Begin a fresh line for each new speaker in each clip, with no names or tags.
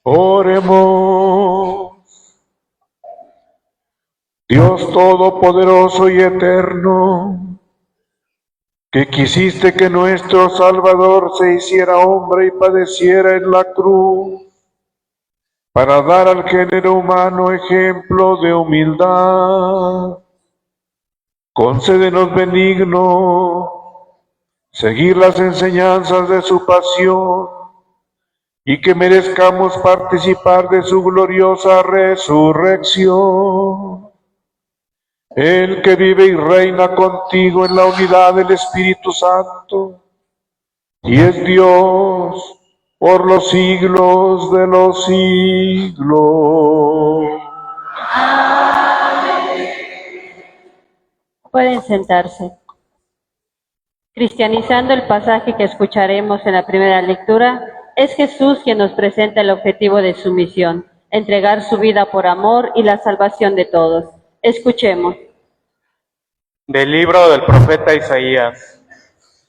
Oremos. Dios Todopoderoso y Eterno, que quisiste que nuestro Salvador se hiciera hombre y padeciera en la cruz, para dar al género humano ejemplo de humildad, concédenos benigno seguir las enseñanzas de su pasión y que merezcamos participar de su gloriosa resurrección. El que vive y reina contigo en la unidad del Espíritu Santo, y es Dios por los siglos de los siglos.
Amén. Pueden sentarse. Cristianizando el pasaje que escucharemos en la primera lectura, es Jesús quien nos presenta el objetivo de su misión, entregar su vida por amor y la salvación de todos. Escuchemos.
Del libro del profeta Isaías.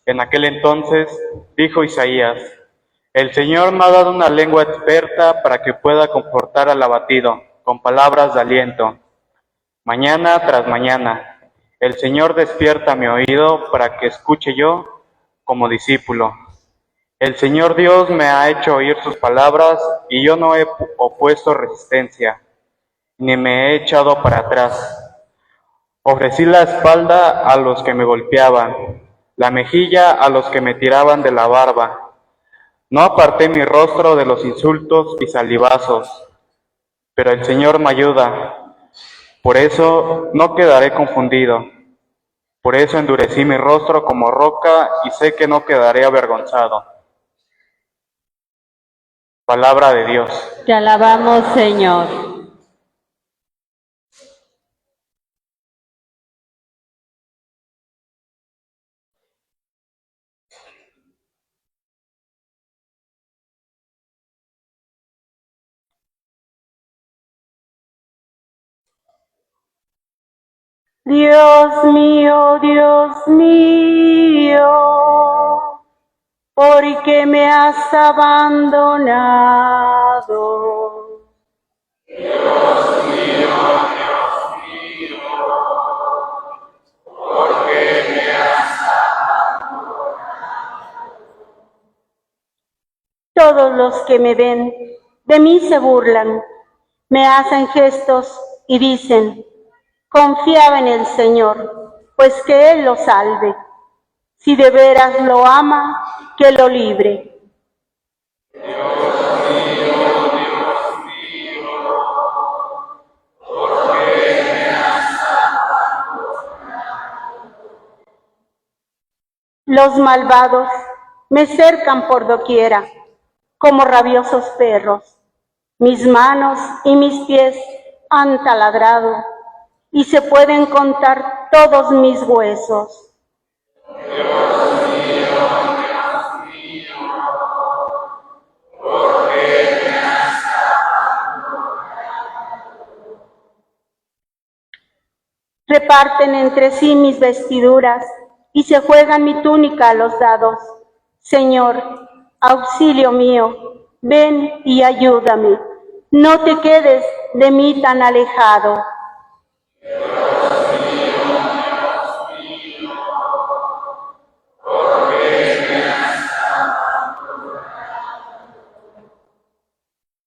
En aquel entonces dijo Isaías: El Señor me ha dado una lengua experta para que pueda confortar al abatido con palabras de aliento. Mañana tras mañana, el Señor despierta mi oído para que escuche yo como discípulo. El Señor Dios me ha hecho oír sus palabras y yo no he opuesto resistencia, ni me he echado para atrás. Ofrecí la espalda a los que me golpeaban, la mejilla a los que me tiraban de la barba. No aparté mi rostro de los insultos y salivazos, pero el Señor me ayuda. Por eso no quedaré confundido. Por eso endurecí mi rostro como roca y sé que no quedaré avergonzado. Palabra de Dios.
Te alabamos, Señor. Dios mío, ¿por qué me has abandonado? Todos los que me ven de mí se burlan, me hacen gestos y dicen, confiaba en el Señor, pues que Él lo salve. Si de veras lo ama, que lo libre. Los malvados me cercan por doquiera, como rabiosos perros. Mis manos y mis pies han taladrado, y se pueden contar todos mis huesos. Reparten entre sí mis vestiduras y se juegan mi túnica a los dados. Señor, auxilio mío, ven y ayúdame. No te quedes de mí tan alejado.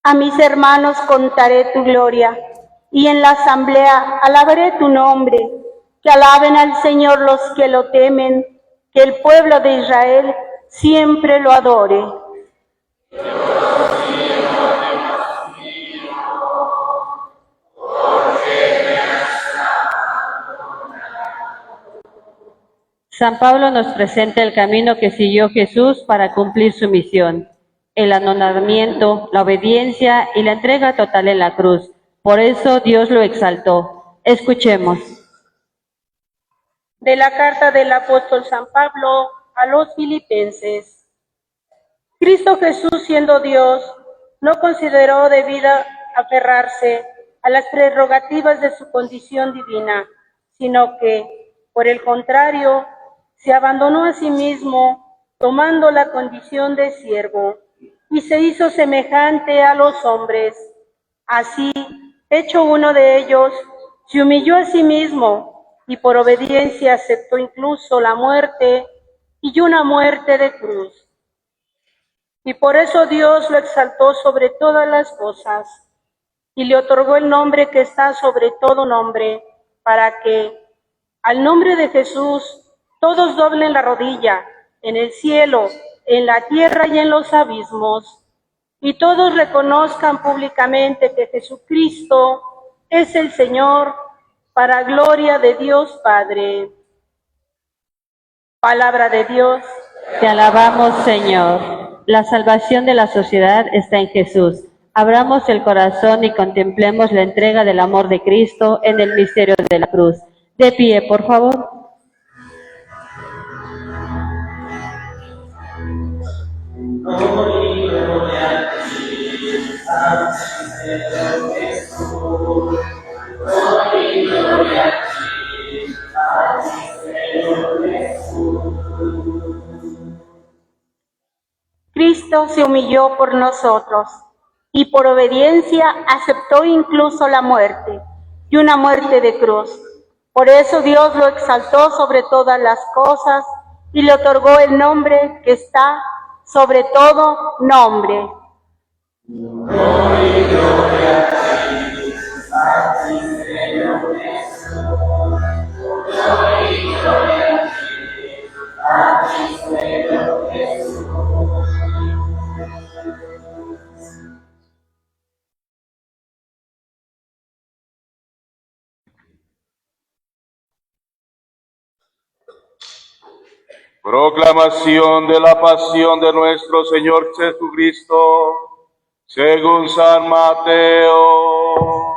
A mis hermanos contaré tu gloria, y en la asamblea alabaré tu nombre. Que alaben al Señor los que lo temen, que el pueblo de Israel siempre lo adore. San Pablo nos presenta el camino que siguió Jesús para cumplir su misión, el anonadamiento, la obediencia y la entrega total en la cruz. Por eso Dios lo exaltó. Escuchemos.
De la carta del apóstol San Pablo a los filipenses. Cristo Jesús, siendo Dios, no consideró debida aferrarse a las prerrogativas de su condición divina, sino que, por el contrario, se abandonó a sí mismo, tomando la condición de siervo, y se hizo semejante a los hombres. Así, hecho uno de ellos, se humilló a sí mismo, y por obediencia aceptó incluso la muerte, y una muerte de cruz. Y por eso Dios lo exaltó sobre todas las cosas, y le otorgó el nombre que está sobre todo nombre, para que, al nombre de Jesús, todos doblen la rodilla, en el cielo, en la tierra y en los abismos, y todos reconozcan públicamente que Jesucristo es el Señor, para gloria de Dios Padre. Palabra de Dios.
Te alabamos, Señor. La salvación de la sociedad está en Jesús. Abramos el corazón y contemplemos la entrega del amor de Cristo en el misterio de la cruz. De pie, por favor.
Cristo se humilló por nosotros y por obediencia aceptó incluso la muerte, y una muerte de cruz. Por eso Dios lo exaltó sobre todas las cosas y le otorgó el nombre que está sobre todo nombre.
Proclamación de la pasión de nuestro Señor Jesucristo, según San Mateo.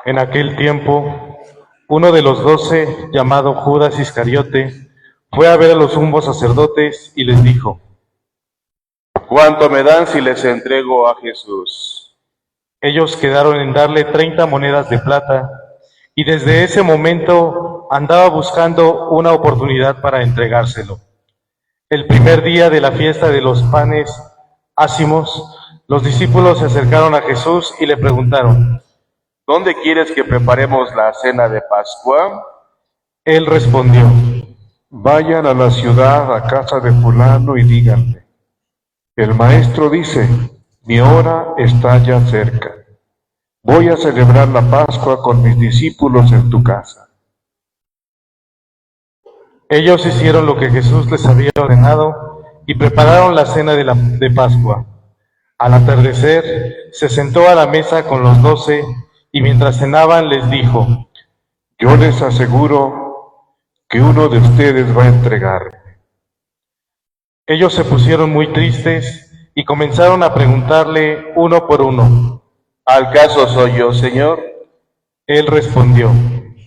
En aquel tiempo, uno de los 12, llamado Judas Iscariote, fue a ver a los sumos sacerdotes y les dijo:
¿Cuánto me dan si les entrego a Jesús?
Ellos quedaron en darle 30 monedas de plata, y desde ese momento andaba buscando una oportunidad para entregárselo. El primer día de la fiesta de los panes ácimos, los discípulos se acercaron a Jesús y le preguntaron:
¿Dónde quieres que preparemos la cena de Pascua?
Él respondió:
Vayan a la ciudad, a casa de fulano, y díganle: el maestro dice, mi hora está ya cerca. Voy a celebrar la Pascua con mis discípulos en tu casa.
Ellos hicieron lo que Jesús les había ordenado y prepararon la cena de Pascua. Al atardecer, se sentó a la mesa con los 12 y mientras cenaban les dijo:
yo les aseguro que uno de ustedes va a entregarme.
Ellos se pusieron muy tristes y comenzaron a preguntarle uno por uno:
¿Al caso soy yo, Señor?
Él respondió: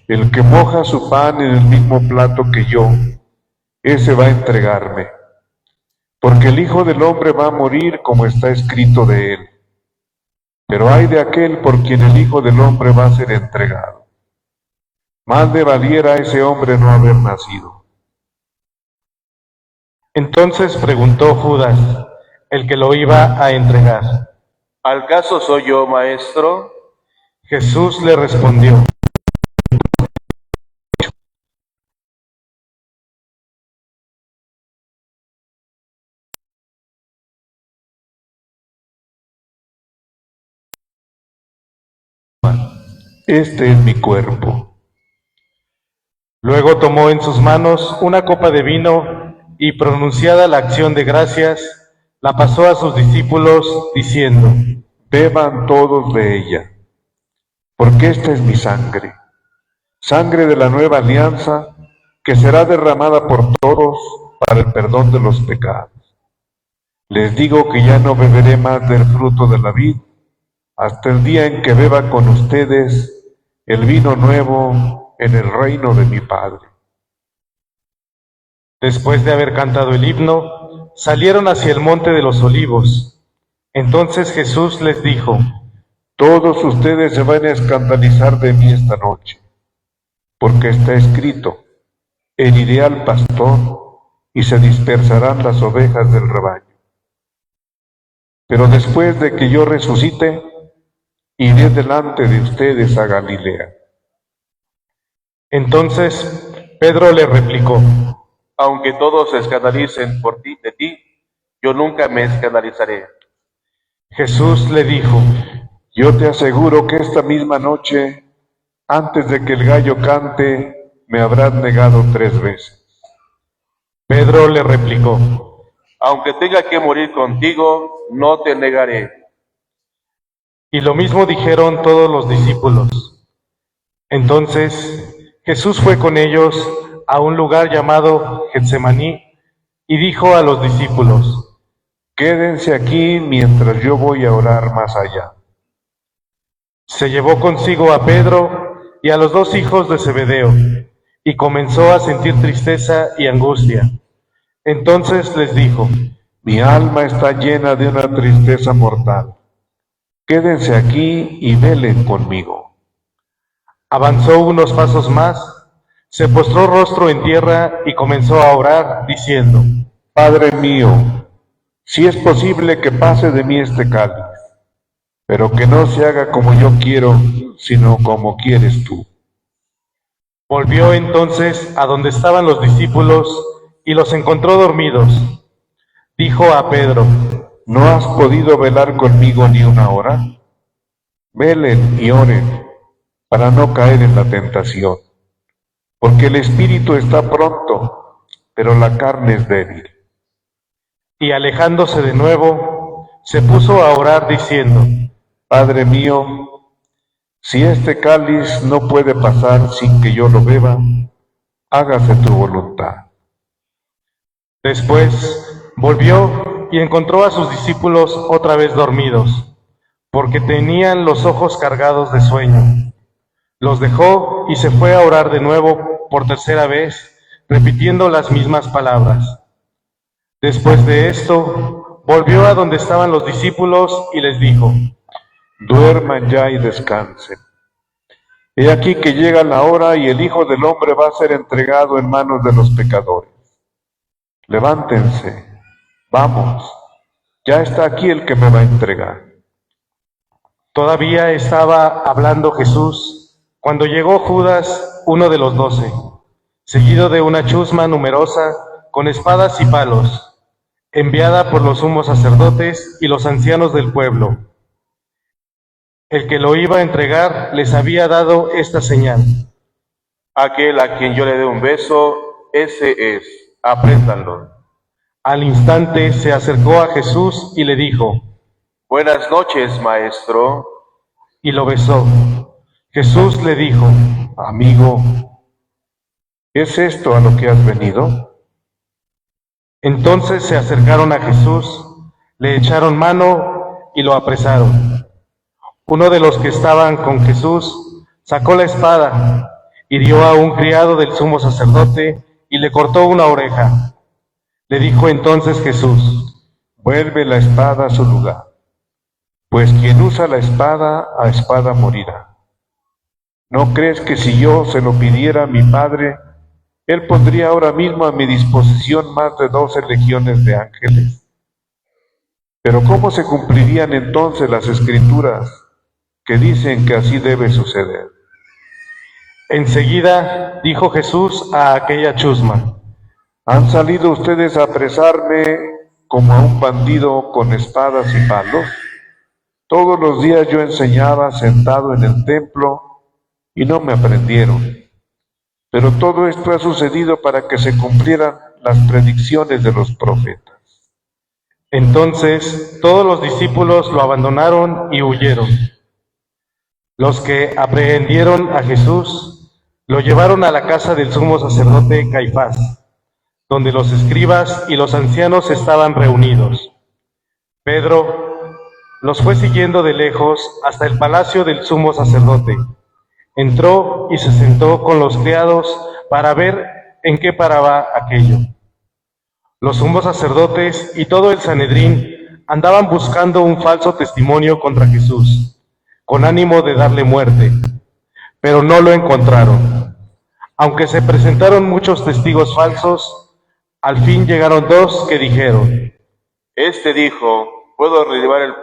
el que moja su pan en el mismo plato que yo, ese va a entregarme. Porque el Hijo del Hombre va a morir como está escrito de él. Pero ay de aquel por quien el Hijo del Hombre va a ser entregado. Más le valiera a ese hombre no haber nacido.
Entonces preguntó Judas, el que lo iba a entregar:
¿al caso soy yo, maestro?
Jesús le respondió:
este es mi cuerpo.
Luego tomó en sus manos una copa de vino y, pronunciada la acción de gracias, la pasó a sus discípulos diciendo:
beban todos de ella, porque esta es mi sangre, sangre de la nueva alianza, que será derramada por todos para el perdón de los pecados. Les digo que ya no beberé más del fruto de la vid, hasta el día en que beba con ustedes el vino nuevo en el reino de mi Padre.
Después de haber cantado el himno, salieron hacia el monte de los olivos. Entonces Jesús les dijo:
todos ustedes se van a escandalizar de mí esta noche, porque está escrito, heriré al pastor y se dispersarán las ovejas del rebaño. Pero después de que yo resucite, iré delante de ustedes a Galilea.
Entonces Pedro le replicó:
aunque todos se escandalicen de ti, yo nunca me escandalizaré.
Jesús le dijo:
yo te aseguro que esta misma noche, antes de que el gallo cante, me habrás negado 3 veces.
Pedro le replicó:
aunque tenga que morir contigo, no te negaré.
Y lo mismo dijeron todos los discípulos. Entonces Jesús fue con ellos a un lugar llamado Getsemaní y dijo a los discípulos:
quédense aquí mientras yo voy a orar más allá.
Se llevó consigo a Pedro y a los 2 hijos de Zebedeo y comenzó a sentir tristeza y angustia. Entonces les dijo:
mi alma está llena de una tristeza mortal. Quédense aquí y velen conmigo.
Avanzó unos pasos más, se postró rostro en tierra y comenzó a orar, diciendo:
Padre mío, si es posible que pase de mí este cáliz, pero que no se haga como yo quiero, sino como quieres tú.
Volvió entonces a donde estaban los discípulos y los encontró dormidos. Dijo a Pedro:
¿no has podido velar conmigo ni una hora? Velen y oren para no caer en la tentación, porque el espíritu está pronto, pero la carne es débil.
Y alejándose de nuevo, se puso a orar diciendo:
Padre mío, Si este cáliz no puede pasar sin que yo lo beba, hágase tu voluntad.
Después volvió y encontró a sus discípulos otra vez dormidos, porque tenían los ojos cargados de sueño. Los dejó y se fue a orar de nuevo por tercera vez, repitiendo las mismas palabras. Después de esto, volvió a donde estaban los discípulos y les dijo:
Duerman ya y descansen. He aquí que llega la hora y el Hijo del Hombre va a ser entregado en manos de los pecadores. Levántense, vamos, ya está aquí el que me va a entregar.
Todavía estaba hablando Jesús cuando llegó Judas, uno de los 12, seguido de una chusma numerosa con espadas y palos, enviada por los sumos sacerdotes y los ancianos del pueblo. El que lo iba a entregar les había dado esta señal:
Aquel a quien yo le dé un beso, ese es, apréndanlo.
Al instante se acercó a Jesús y le dijo:
Buenas noches, maestro.
y lo besó. Jesús le dijo:
Amigo, ¿es esto a lo que has venido?
Entonces se acercaron a Jesús, le echaron mano y lo apresaron. Uno de los que estaban con Jesús sacó la espada, hirió a un criado del sumo sacerdote y le cortó una oreja. Le dijo entonces Jesús:
Vuelve la espada a su lugar, pues quien usa la espada, a espada morirá. ¿No crees que si yo se lo pidiera a mi Padre, Él pondría ahora mismo a mi disposición más de 12 legiones de ángeles? Pero ¿cómo se cumplirían entonces las Escrituras que dicen que así debe suceder?
Enseguida dijo Jesús a aquella chusma:
¿Han salido ustedes a apresarme como a un bandido con espadas y palos? Todos los días yo enseñaba sentado en el templo y no me aprendieron. Pero todo esto ha sucedido para que se cumplieran las predicciones de los profetas.
Entonces todos los discípulos lo abandonaron y huyeron. Los que aprehendieron a Jesús lo llevaron a la casa del sumo sacerdote Caifás, donde los escribas y los ancianos estaban reunidos. Pedro los fue siguiendo de lejos hasta el palacio del sumo sacerdote. Entró y se sentó con los criados para ver en qué paraba aquello. Los sumos sacerdotes y todo el Sanedrín andaban buscando un falso testimonio contra Jesús, con ánimo de darle muerte, pero no lo encontraron. Aunque se presentaron muchos testigos falsos, al fin llegaron 2 que dijeron:
Este dijo, puedo derribar el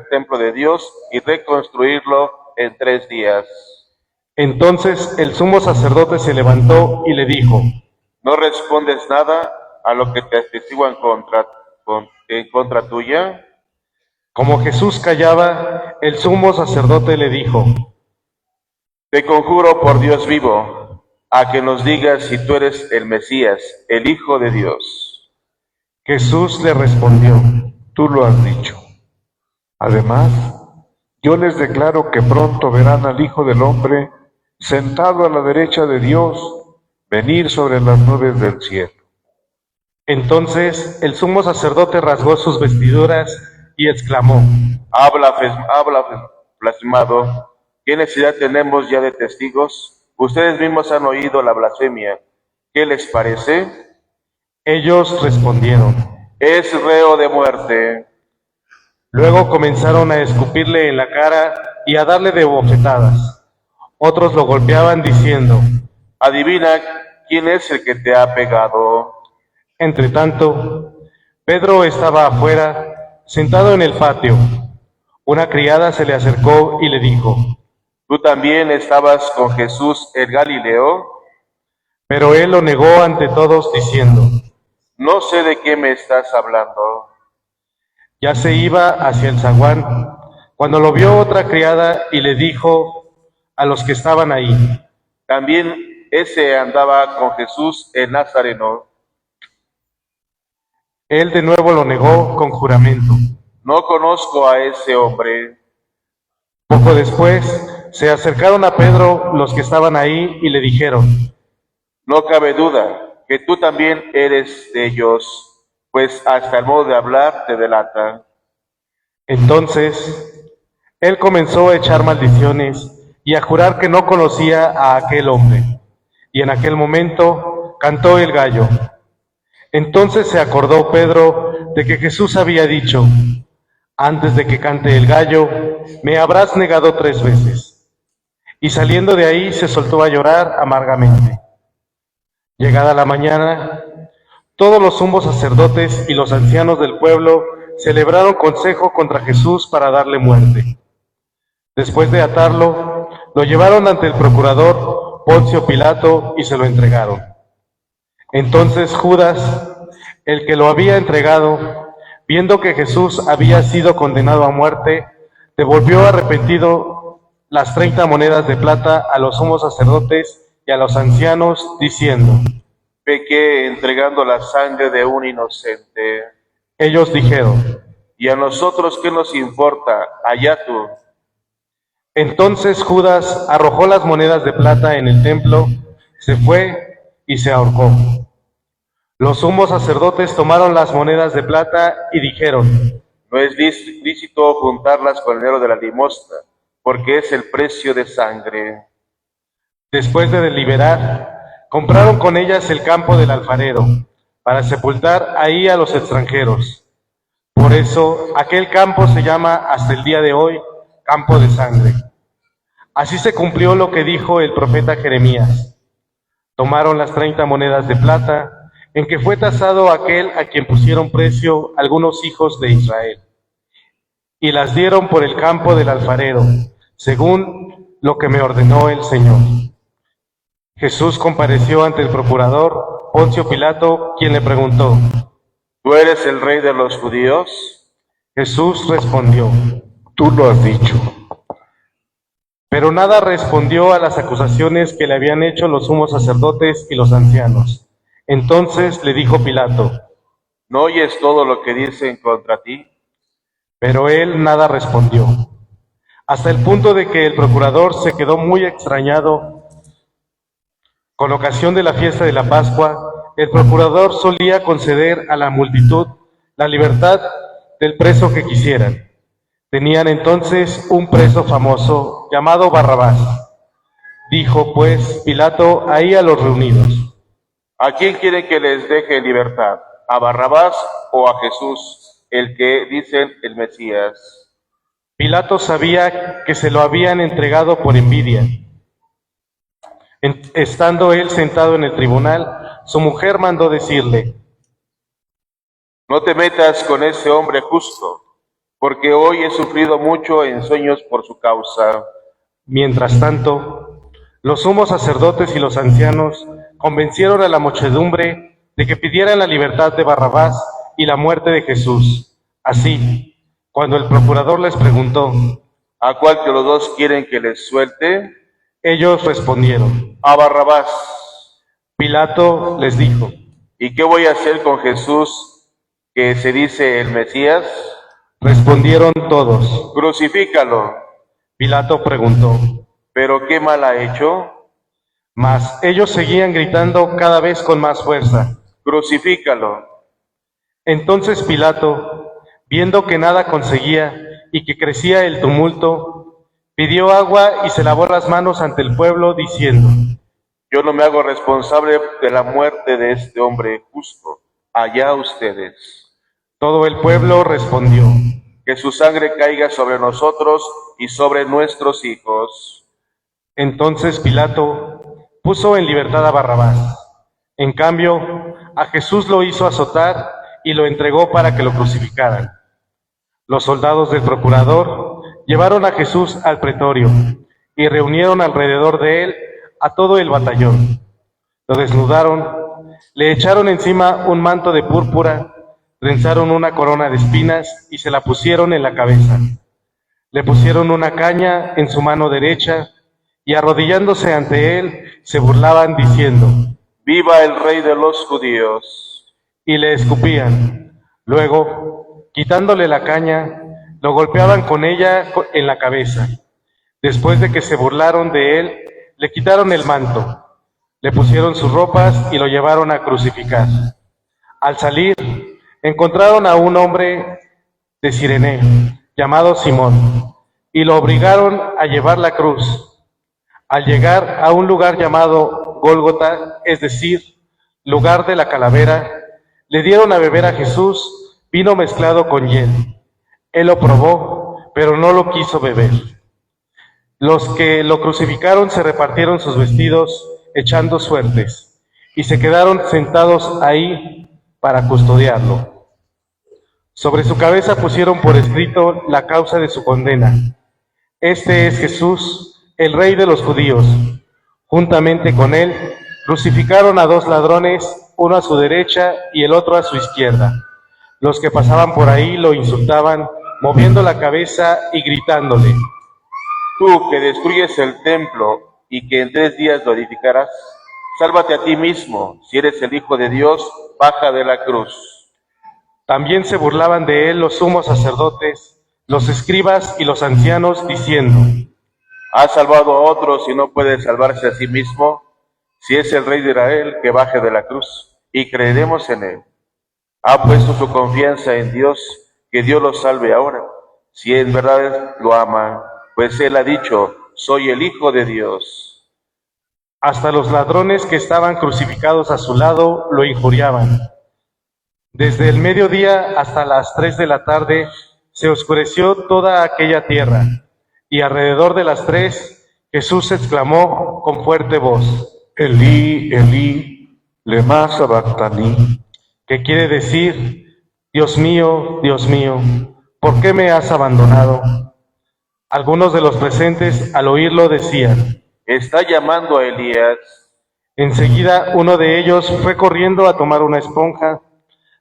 templo de Dios y reconstruirlo en 3 días.
Entonces el sumo sacerdote se levantó y le dijo:
¿No respondes nada a lo que te atestiguan en contra tuya?
Como Jesús callaba, el sumo sacerdote le dijo:
Te conjuro por Dios vivo, a que nos digas si tú eres el Mesías, el Hijo de Dios.
Jesús le respondió:
Tú lo has dicho. Además, yo les declaro que pronto verán al Hijo del Hombre sentado a la derecha de Dios, venir sobre las nubes del cielo.
Entonces el sumo sacerdote rasgó sus vestiduras y exclamó:
Habla blasfemado. ¿Qué necesidad tenemos ya de testigos? Ustedes mismos han oído la blasfemia. ¿Qué les parece?
Ellos respondieron:
Es reo de muerte.
Luego comenzaron a escupirle en la cara y a darle de bofetadas. Otros lo golpeaban diciendo:
Adivina quién es el que te ha pegado.
Entretanto, Pedro estaba afuera, sentado en el patio. Una criada se le acercó y le dijo:
¿Tú también estabas con Jesús el Galileo?
Pero él lo negó ante todos diciendo:
No sé de qué me estás hablando.
Ya se iba hacia el zaguán, cuando lo vio otra criada y le dijo a los que estaban ahí:
También ese andaba con Jesús el Nazareno.
Él de nuevo lo negó con juramento.
No conozco a ese hombre.
Poco después se acercaron a Pedro los que estaban ahí y le dijeron:
No cabe duda que tú también eres de ellos, pues hasta el modo de hablar te delata.
Entonces él comenzó a echar maldiciones y a jurar que no conocía a aquel hombre. Y en aquel momento cantó el gallo. Entonces se acordó Pedro de que Jesús había dicho: antes de que cante el gallo, me habrás negado 3 veces. Y saliendo de ahí se soltó a llorar amargamente. Llegada la mañana, todos los sumos sacerdotes y los ancianos del pueblo celebraron consejo contra Jesús para darle muerte. Después de atarlo, lo llevaron ante el procurador Poncio Pilato y se lo entregaron. Entonces Judas, el que lo había entregado, viendo que Jesús había sido condenado a muerte, devolvió arrepentido las 30 monedas de plata a los sumos sacerdotes y a los ancianos, diciendo:
Pequé entregando la sangre de un inocente.
Ellos dijeron:
¿Y a nosotros qué nos importa? Allá tú.
Entonces Judas arrojó las monedas de plata en el templo, se fue y se ahorcó. Los sumos sacerdotes tomaron las monedas de plata y dijeron:
No es lícito juntarlas con el dinero de la limosna, porque es el precio de sangre.
Después de deliberar, compraron con ellas el campo del alfarero, para sepultar ahí a los extranjeros. Por eso aquel campo se llama hasta el día de hoy campo de sangre. Así se cumplió lo que dijo el profeta Jeremías. Tomaron las 30 monedas de plata, en que fue tasado aquel a quien pusieron precio algunos hijos de Israel, y las dieron por el campo del alfarero, según lo que me ordenó el Señor. Jesús compareció ante el procurador Poncio Pilato, quien le preguntó:
¿Tú eres el rey de los judíos?
Jesús respondió:
Tú lo has dicho.
Pero nada respondió a las acusaciones que le habían hecho los sumos sacerdotes y los ancianos. Entonces le dijo Pilato:
¿No oyes todo lo que dicen contra ti?
Pero él nada respondió, hasta el punto de que el procurador se quedó muy extrañado. Con ocasión de la fiesta de la Pascua, el procurador solía conceder a la multitud la libertad del preso que quisieran. Tenían entonces un preso famoso llamado Barrabás. Dijo pues Pilato ahí a los reunidos:
¿A quién quieren que les deje en libertad? ¿A Barrabás o a Jesús, el que dicen el Mesías?
Pilato sabía que se lo habían entregado por envidia. Estando él sentado en el tribunal, su mujer mandó decirle:
No te metas con ese hombre justo, porque hoy he sufrido mucho en sueños por su causa.
Mientras tanto, los sumos sacerdotes y los ancianos convencieron a la muchedumbre de que pidieran la libertad de Barrabás y la muerte de Jesús. Así, cuando el procurador les preguntó:
¿A cuál de los dos quieren que les suelte?
Ellos respondieron:
A Barrabás.
Pilato les dijo:
¿Y qué voy a hacer con Jesús, que se dice el Mesías?
Respondieron todos.
Crucifícalo.
Pilato preguntó:
¿Pero qué mal ha hecho?
Mas ellos seguían gritando cada vez con más fuerza:
Crucifícalo.
Entonces Pilato, viendo que nada conseguía y que crecía el tumulto, pidió agua y se lavó las manos ante el pueblo, diciendo:
Yo no me hago responsable de la muerte de este hombre justo. Allá ustedes.
Todo el pueblo respondió:
Que su sangre caiga sobre nosotros y sobre nuestros hijos.
Entonces Pilato puso en libertad a Barrabás. En cambio, a Jesús lo hizo azotar y lo entregó para que lo crucificaran. Los soldados del procurador llevaron a Jesús al pretorio y reunieron alrededor de él a todo el batallón. Lo desnudaron, le echaron encima un manto de púrpura, trenzaron una corona de espinas y se la pusieron en la cabeza. Le pusieron una caña en su mano derecha y arrodillándose ante él se burlaban diciendo:
¡Viva el Rey de los judíos!
Y le escupían. Luego, quitándole la caña, lo golpeaban con ella en la cabeza. Después de que se burlaron de él, le quitaron el manto, le pusieron sus ropas y lo llevaron a crucificar. Al salir, encontraron a un hombre de Cirene, llamado Simón, y lo obligaron a llevar la cruz. Al llegar a un lugar llamado Gólgota, es decir, lugar de la calavera, le dieron a beber a Jesús vino mezclado con hiel. Él lo probó, pero no lo quiso beber. Los que lo crucificaron se repartieron sus vestidos, echando suertes, y se quedaron sentados ahí para custodiarlo. Sobre su cabeza pusieron por escrito la causa de su condena. Este es Jesús, el Rey de los judíos. Juntamente con él, crucificaron a 2 ladrones, uno a su derecha y el otro a su izquierda. Los que pasaban por ahí lo insultaban, moviendo la cabeza y gritándole:
Tú que destruyes el templo y que en 3 días lo edificarás, sálvate a ti mismo. Si eres el Hijo de Dios, baja de la cruz.
También se burlaban de él los sumos sacerdotes, los escribas y los ancianos, diciendo:
Ha salvado a otros y no puede salvarse a sí mismo. Si es el Rey de Israel, que baje de la cruz y creeremos en él. Ha puesto su confianza en Dios, que Dios lo salve ahora, si en verdad lo ama, pues él ha dicho: soy el Hijo de Dios.
Hasta los ladrones que estaban crucificados a su lado lo injuriaban. Desde el mediodía hasta las 3 de la tarde se oscureció toda aquella tierra, y alrededor de las 3 Jesús exclamó con fuerte voz:
Elí, Elí, lema sabactani,
que quiere decir: Dios mío, ¿por qué me has abandonado? Algunos de los presentes al oírlo decían:
Está llamando a Elías.
Enseguida uno de ellos fue corriendo a tomar una esponja,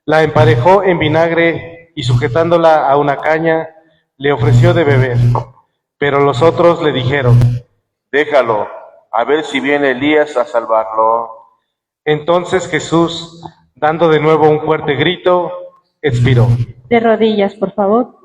la emparejó en vinagre y sujetándola a una caña, le ofreció de beber. Pero los otros le dijeron:
Déjalo, a ver si viene Elías a salvarlo.
Entonces Jesús, dando de nuevo un fuerte grito, expiró.
De rodillas, por favor.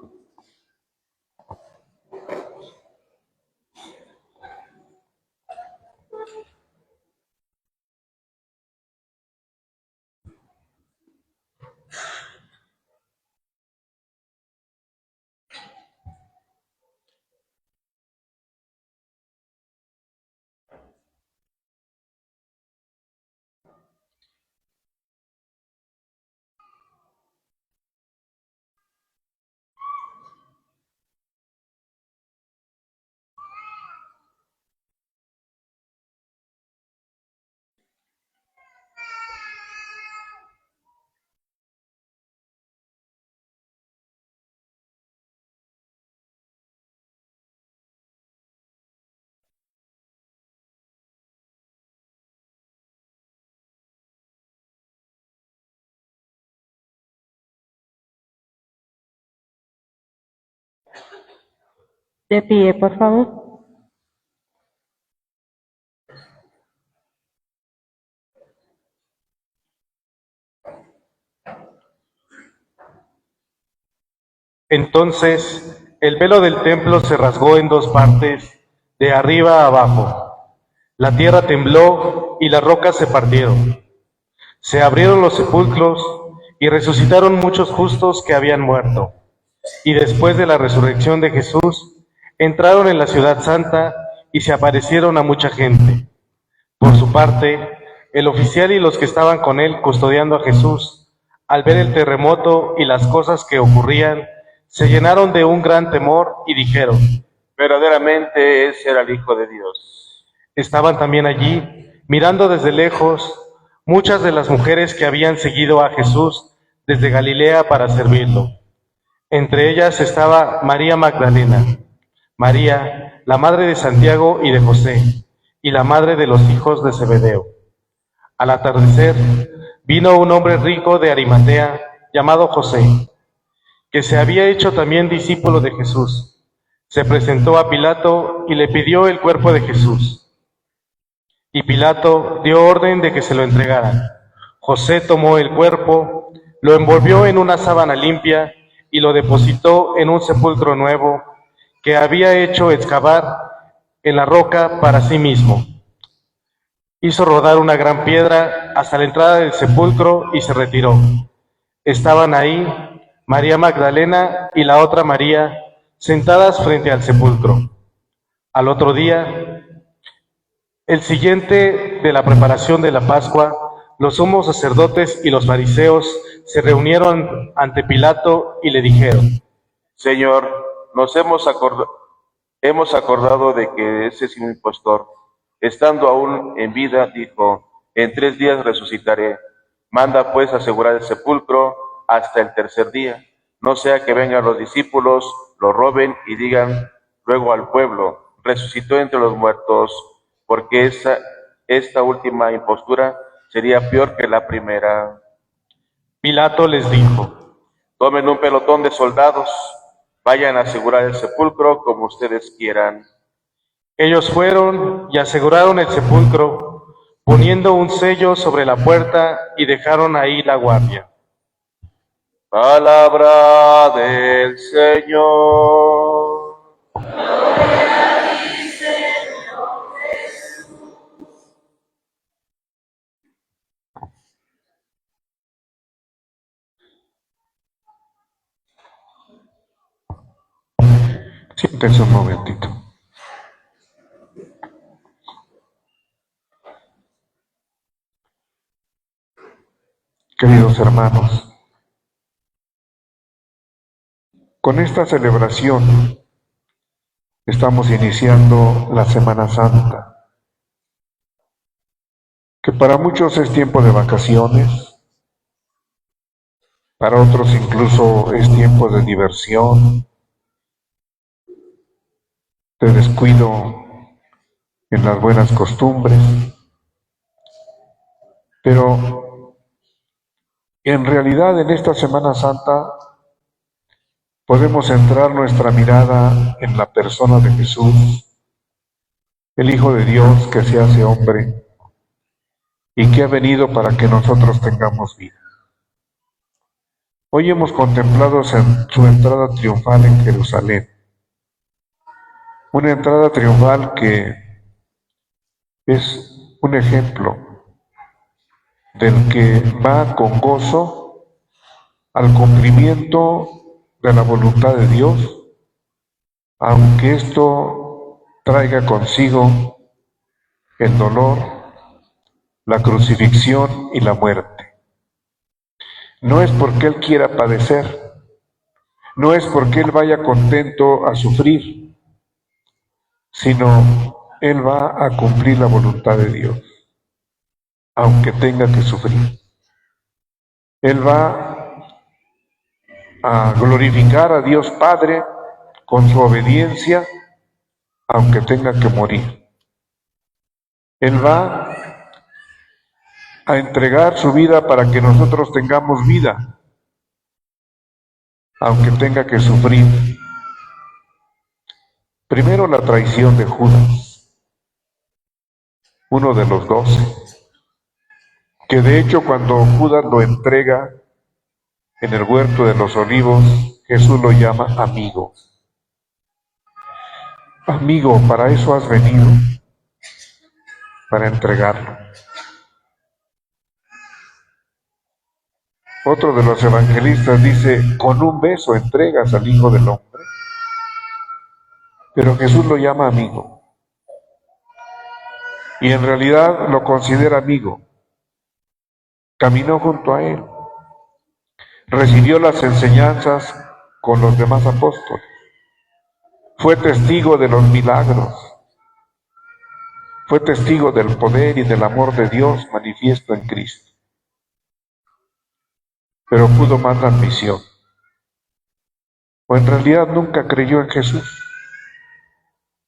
De pie, por favor.
Entonces el velo del templo se rasgó en 2 partes, de arriba a abajo. La tierra tembló y las rocas se partieron. Se abrieron los sepulcros y resucitaron muchos justos que habían muerto. Y después de la resurrección de Jesús, entraron en la ciudad santa y se aparecieron a mucha gente. Por su parte, el oficial y los que estaban con él custodiando a Jesús, al ver el terremoto y las cosas que ocurrían, se llenaron de un gran temor y dijeron:
Verdaderamente ese era el Hijo de Dios.
Estaban también allí, mirando desde lejos, muchas de las mujeres que habían seguido a Jesús desde Galilea para servirlo. Entre ellas estaba María Magdalena, María, la madre de Santiago y de José, y la madre de los hijos de Zebedeo. Al atardecer, vino un hombre rico de Arimatea, llamado José, que se había hecho también discípulo de Jesús. Se presentó a Pilato y le pidió el cuerpo de Jesús. Y Pilato dio orden de que se lo entregaran. José tomó el cuerpo, lo envolvió en una sábana limpia y lo depositó en un sepulcro nuevo que había hecho excavar en la roca para sí mismo. Hizo rodar una gran piedra hasta la entrada del sepulcro y se retiró. Estaban ahí María Magdalena y la otra María sentadas frente al sepulcro. Al otro día, el siguiente de la preparación de la Pascua, los sumos sacerdotes y los fariseos se reunieron ante Pilato y le dijeron:
Señor, hemos acordado de que ese es un impostor. Estando aún en vida, dijo, en 3 días resucitaré. Manda pues asegurar el sepulcro hasta el tercer día, no sea que vengan los discípulos, lo roben y digan luego al pueblo, resucitó entre los muertos, porque esta última impostura sería peor que la primera.
Pilato les dijo:
Tomen un pelotón de soldados, vayan a asegurar el sepulcro como ustedes quieran.
Ellos fueron y aseguraron el sepulcro, poniendo un sello sobre la puerta, y dejaron ahí la guardia.
Palabra del Señor.
Siéntense un momentito. Queridos hermanos, con esta celebración estamos iniciando la Semana Santa, que para muchos es tiempo de vacaciones, para otros incluso es tiempo de diversión, de descuido en las buenas costumbres, pero en realidad en esta Semana Santa podemos centrar nuestra mirada en la persona de Jesús, el Hijo de Dios que se hace hombre y que ha venido para que nosotros tengamos vida. Hoy hemos contemplado su entrada triunfal en Jerusalén, una entrada triunfal que es un ejemplo del que va con gozo al cumplimiento de la voluntad de Dios, aunque esto traiga consigo el dolor, la crucifixión y la muerte. No es porque Él quiera padecer, no es porque Él vaya contento a sufrir, sino Él va a cumplir la voluntad de Dios, aunque tenga que sufrir. Él va a glorificar a Dios Padre con su obediencia, aunque tenga que morir. Él va a entregar su vida para que nosotros tengamos vida, aunque tenga que sufrir. Primero la traición de Judas, uno de los 12, que de hecho cuando Judas lo entrega en el huerto de los olivos, Jesús lo llama amigo. Amigo, para eso has venido, para entregarlo. Otro de los evangelistas dice, con un beso entregas al Hijo del Hombre. Pero Jesús lo llama amigo. Y en realidad lo considera amigo. Caminó junto a Él. Recibió las enseñanzas con los demás apóstoles. Fue testigo de los milagros. Fue testigo del poder y del amor de Dios manifiesto en Cristo. Pero pudo más la ambición. O en realidad nunca creyó en Jesús.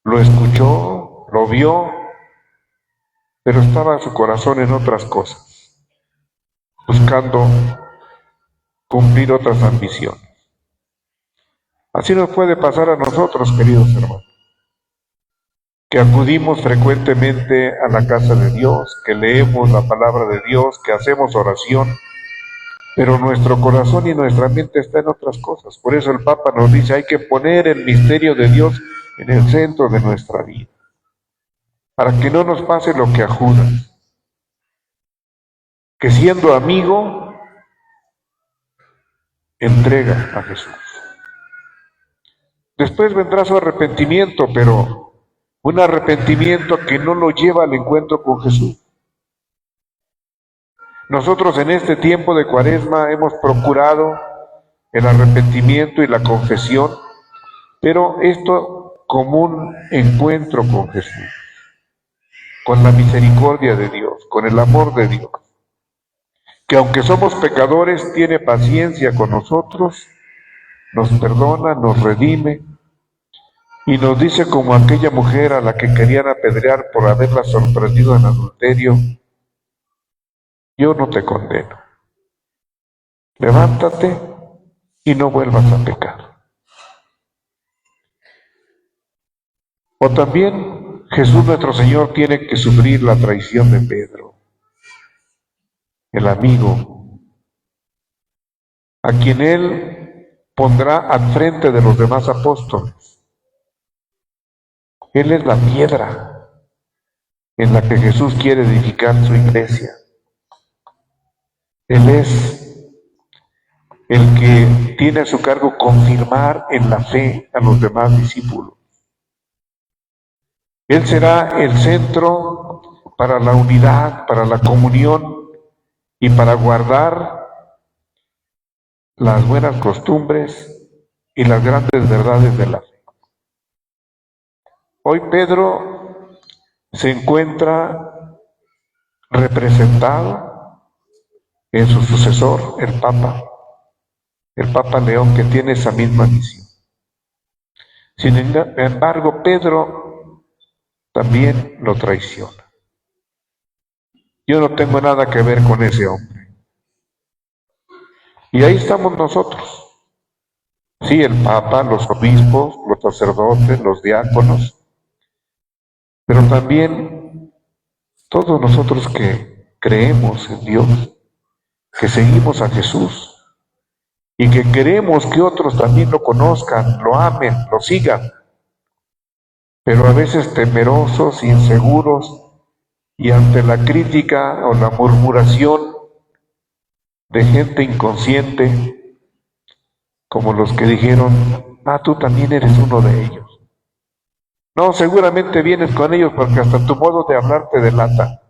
Lo escuchó, lo vio, pero estaba su corazón en otras cosas, buscando cumplir otras ambiciones. Así nos puede pasar a nosotros, queridos hermanos, que acudimos frecuentemente a la casa de Dios, que leemos la palabra de Dios, que hacemos oración, pero nuestro corazón y nuestra mente está en otras cosas. Por eso el Papa nos dice, hay que poner el misterio de Dios en el centro de nuestra vida. para que no nos pase lo que a Judas, que siendo amigo, entrega a Jesús. Después vendrá su arrepentimiento, pero un arrepentimiento que no lo lleva al encuentro con Jesús. Nosotros en este tiempo de Cuaresma hemos procurado el arrepentimiento y la confesión, pero esto como un encuentro con Jesús, con la misericordia de Dios, con el amor de Dios, que aunque somos pecadores, tiene paciencia con nosotros, nos perdona, nos redime y nos dice como aquella mujer a la que querían apedrear por haberla sorprendido en adulterio: yo no te condeno, levántate y no vuelvas a pecar. O también Jesús nuestro Señor tiene que sufrir la traición de Pedro, el amigo, a quien Él pondrá al frente de los demás apóstoles. Él es la piedra en la que Jesús quiere edificar su iglesia. Él es el que tiene a su cargo confirmar en la fe a los demás discípulos. Él será el centro para la unidad, para la comunión y para guardar las buenas costumbres y las grandes verdades de la fe. Hoy Pedro se encuentra representado en su sucesor, el Papa León, que tiene esa misma misión. Sin embargo, Pedro también lo traiciona. Yo no tengo nada que ver con ese hombre. Y ahí estamos nosotros. Sí, el Papa, los obispos, los sacerdotes, los diáconos, pero también todos nosotros que creemos en Dios, que seguimos a Jesús y que queremos que otros también lo conozcan, lo amen, lo sigan, pero a veces temerosos, inseguros y ante la crítica o la murmuración de gente inconsciente, como los que dijeron: tú también eres uno de ellos. No, seguramente vienes con ellos porque hasta tu modo de hablar te delata.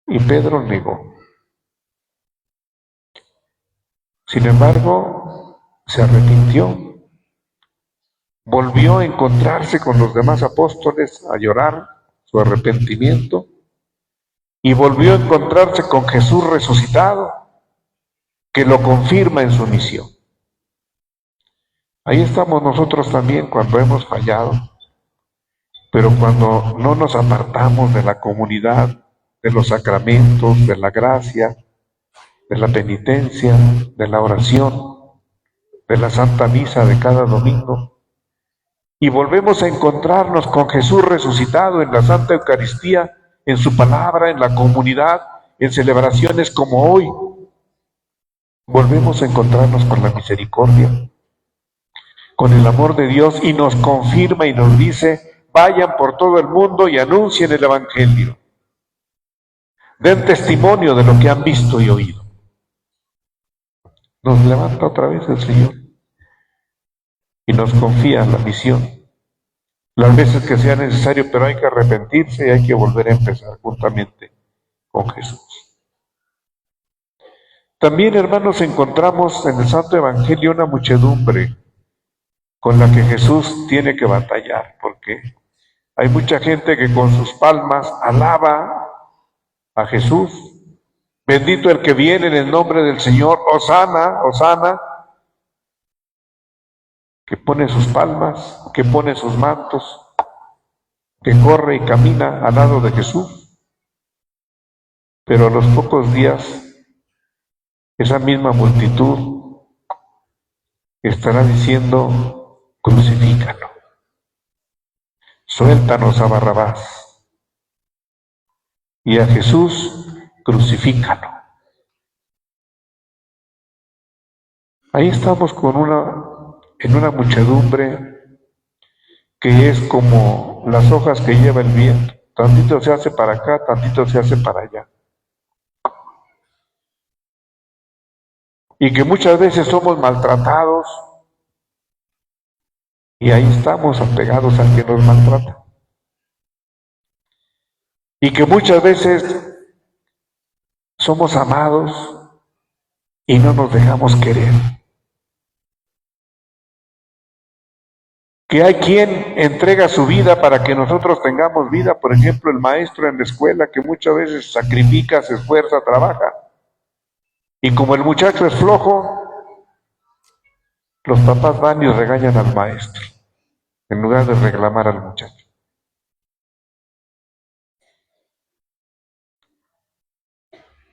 Y Pedro negó. Sin embargo, se arrepintió, volvió a encontrarse con los demás apóstoles a llorar su arrepentimiento y volvió a encontrarse con Jesús resucitado, que lo confirma en su misión. Ahí estamos nosotros también cuando hemos fallado, pero cuando no nos apartamos de la comunidad, de los sacramentos, de la gracia, de la penitencia, de la oración, de la Santa Misa de cada domingo, y volvemos a encontrarnos con Jesús resucitado en la Santa Eucaristía, en su palabra, en la comunidad, en celebraciones como hoy. Volvemos a encontrarnos con la misericordia, con el amor de Dios, y nos confirma y nos dice: vayan por todo el mundo y anuncien el Evangelio. Den testimonio de lo que han visto y oído. Nos levanta otra vez el Señor y nos confía la misión, las veces que sea necesario, pero hay que arrepentirse y hay que volver a empezar juntamente con Jesús. También, hermanos, encontramos en el Santo Evangelio una muchedumbre con la que Jesús tiene que batallar, porque hay mucha gente que con sus palmas alaba a Jesús. Bendito el que viene en el nombre del Señor, Hosana, Hosana, que pone sus palmas, que pone sus mantos, que corre y camina al lado de Jesús. Pero a los pocos días, esa misma multitud estará diciendo: crucifícalo, suéltanos a Barrabás, y a Jesús crucifícalo. Ahí estamos en una muchedumbre que es como las hojas que lleva el viento. Tantito se hace para acá, tantito se hace para allá. Y que muchas veces somos maltratados y ahí estamos apegados al que nos maltrata. Y que muchas veces somos amados y no nos dejamos querer. Que hay quien entrega su vida para que nosotros tengamos vida, por ejemplo el maestro en la escuela que muchas veces sacrifica, se esfuerza, trabaja. Y como el muchacho es flojo, los papás van y regañan al maestro, en lugar de reclamar al muchacho.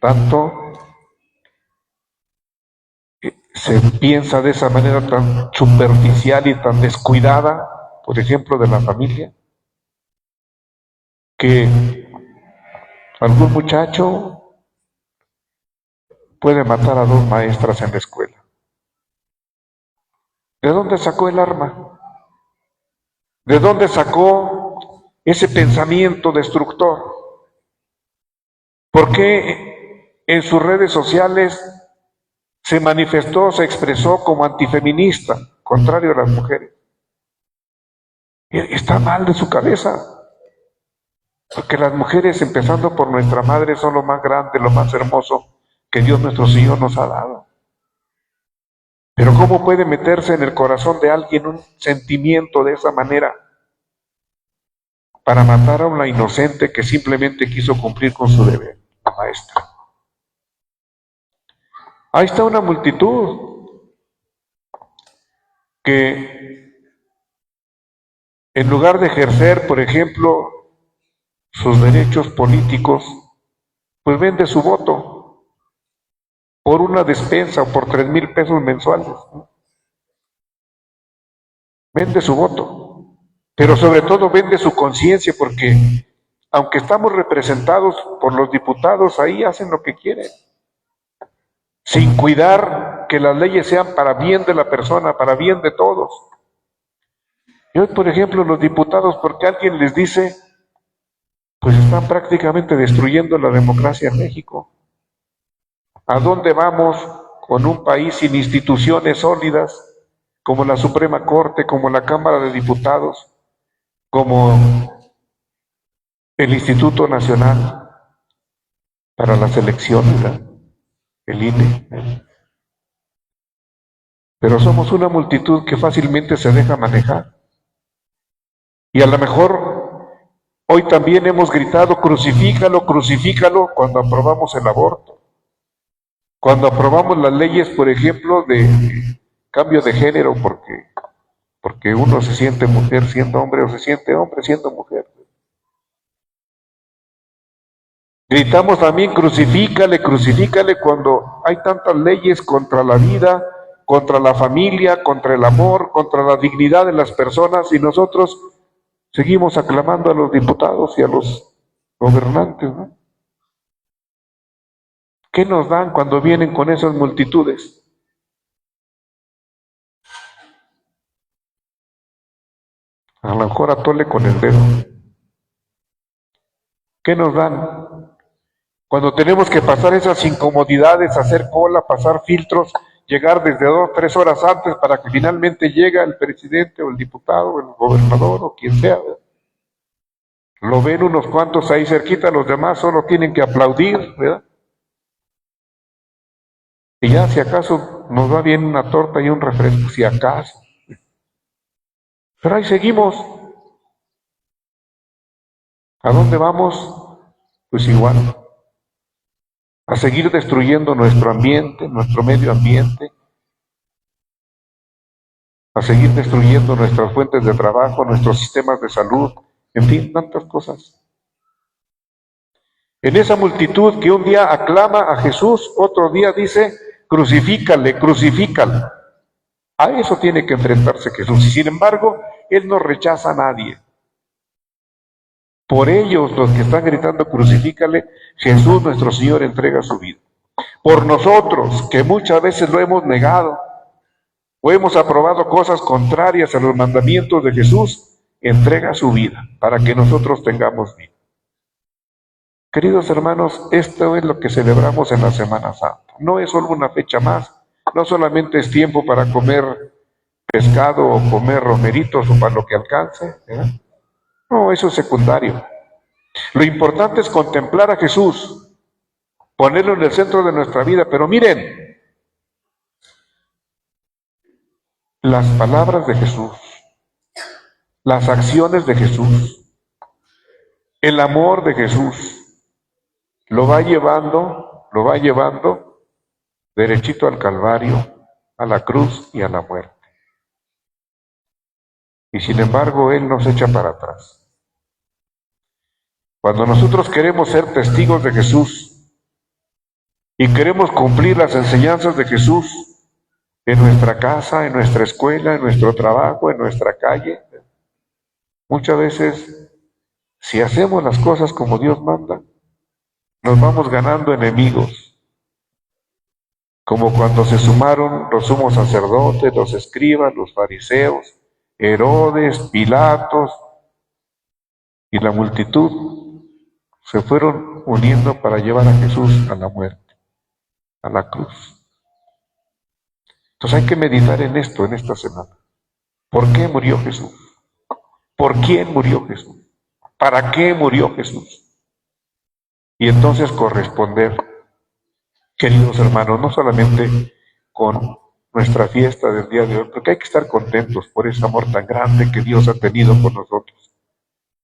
Tanto se piensa de esa manera tan superficial y tan descuidada, por ejemplo, de la familia, que algún muchacho puede matar a 2 maestras en la escuela. ¿De dónde sacó el arma? ¿De dónde sacó ese pensamiento destructor? ¿Por qué en sus redes sociales se manifestó, se expresó como antifeminista, contrario a las mujeres? Está mal de su cabeza. Porque las mujeres, empezando por nuestra madre, son lo más grande, lo más hermoso que Dios nuestro Señor nos ha dado. Pero ¿cómo puede meterse en el corazón de alguien un sentimiento de esa manera para matar a una inocente que simplemente quiso cumplir con su deber, la maestra? Ahí está una multitud que en lugar de ejercer, por ejemplo, sus derechos políticos, pues vende su voto por una despensa o por 3,000 pesos mensuales. Vende su voto, pero sobre todo vende su conciencia, porque aunque estamos representados por los diputados, ahí hacen lo que quieren, sin cuidar que las leyes sean para bien de la persona, para bien de todos. Y hoy, por ejemplo, los diputados, porque alguien les dice, pues están prácticamente destruyendo la democracia en México. ¿A dónde vamos con un país sin instituciones sólidas, como la Suprema Corte, como la Cámara de Diputados, como el Instituto Nacional para las Elecciones, el INE? Pero somos una multitud que fácilmente se deja manejar. Y a lo mejor hoy también hemos gritado, crucifícalo, crucifícalo, cuando aprobamos el aborto. Cuando aprobamos las leyes, por ejemplo, de cambio de género, porque uno se siente mujer siendo hombre o se siente hombre siendo mujer. Gritamos también, crucifícale, crucifícale, cuando hay tantas leyes contra la vida, contra la familia, contra el amor, contra la dignidad de las personas, y nosotros seguimos aclamando a los diputados y a los gobernantes, ¿no? ¿Qué nos dan cuando vienen con esas multitudes? A lo mejor atole con el dedo. ¿Qué nos dan? Cuando tenemos que pasar esas incomodidades, hacer cola, pasar filtros, llegar desde 2 o 3 horas antes para que finalmente llegue el presidente o el diputado o el gobernador o quien sea. Lo ven unos cuantos ahí cerquita, los demás solo tienen que aplaudir, ¿verdad? Y ya si acaso nos va bien una torta y un refresco, si acaso. Pero ahí seguimos. ¿A dónde vamos? Pues igual. A seguir destruyendo nuestro ambiente, nuestro medio ambiente. A seguir destruyendo nuestras fuentes de trabajo, nuestros sistemas de salud, en fin, tantas cosas. En esa multitud que un día aclama a Jesús, otro día dice, crucifícale, crucifícale. A eso tiene que enfrentarse Jesús. Y sin embargo, Él no rechaza a nadie. Por ellos, los que están gritando crucifícale, Jesús nuestro Señor entrega su vida. Por nosotros, que muchas veces lo hemos negado, o hemos aprobado cosas contrarias a los mandamientos de Jesús, entrega su vida para que nosotros tengamos vida. Queridos hermanos, esto es lo que celebramos en la Semana Santa. No es solo una fecha más, no solamente es tiempo para comer pescado o comer romeritos o para lo que alcance, ¿verdad? No, eso es secundario. Lo importante es contemplar a Jesús, ponerlo en el centro de nuestra vida, pero miren, las palabras de Jesús, las acciones de Jesús, el amor de Jesús, lo va llevando derechito al Calvario, a la cruz y a la muerte. Y sin embargo, Él nos echa para atrás. Cuando nosotros queremos ser testigos de Jesús y queremos cumplir las enseñanzas de Jesús en nuestra casa, en nuestra escuela, en nuestro trabajo, en nuestra calle, muchas veces, si hacemos las cosas como Dios manda, nos vamos ganando enemigos, como cuando se sumaron los sumos sacerdotes, los escribas, los fariseos, Herodes, Pilatos y la multitud se fueron uniendo para llevar a Jesús a la muerte, a la cruz. Entonces hay que meditar en esto en esta semana. ¿Por qué murió Jesús? ¿Por quién murió Jesús? ¿Para qué murió Jesús? Y entonces corresponder, queridos hermanos, no solamente con nuestra fiesta del día de hoy, porque hay que estar contentos por ese amor tan grande que Dios ha tenido con nosotros.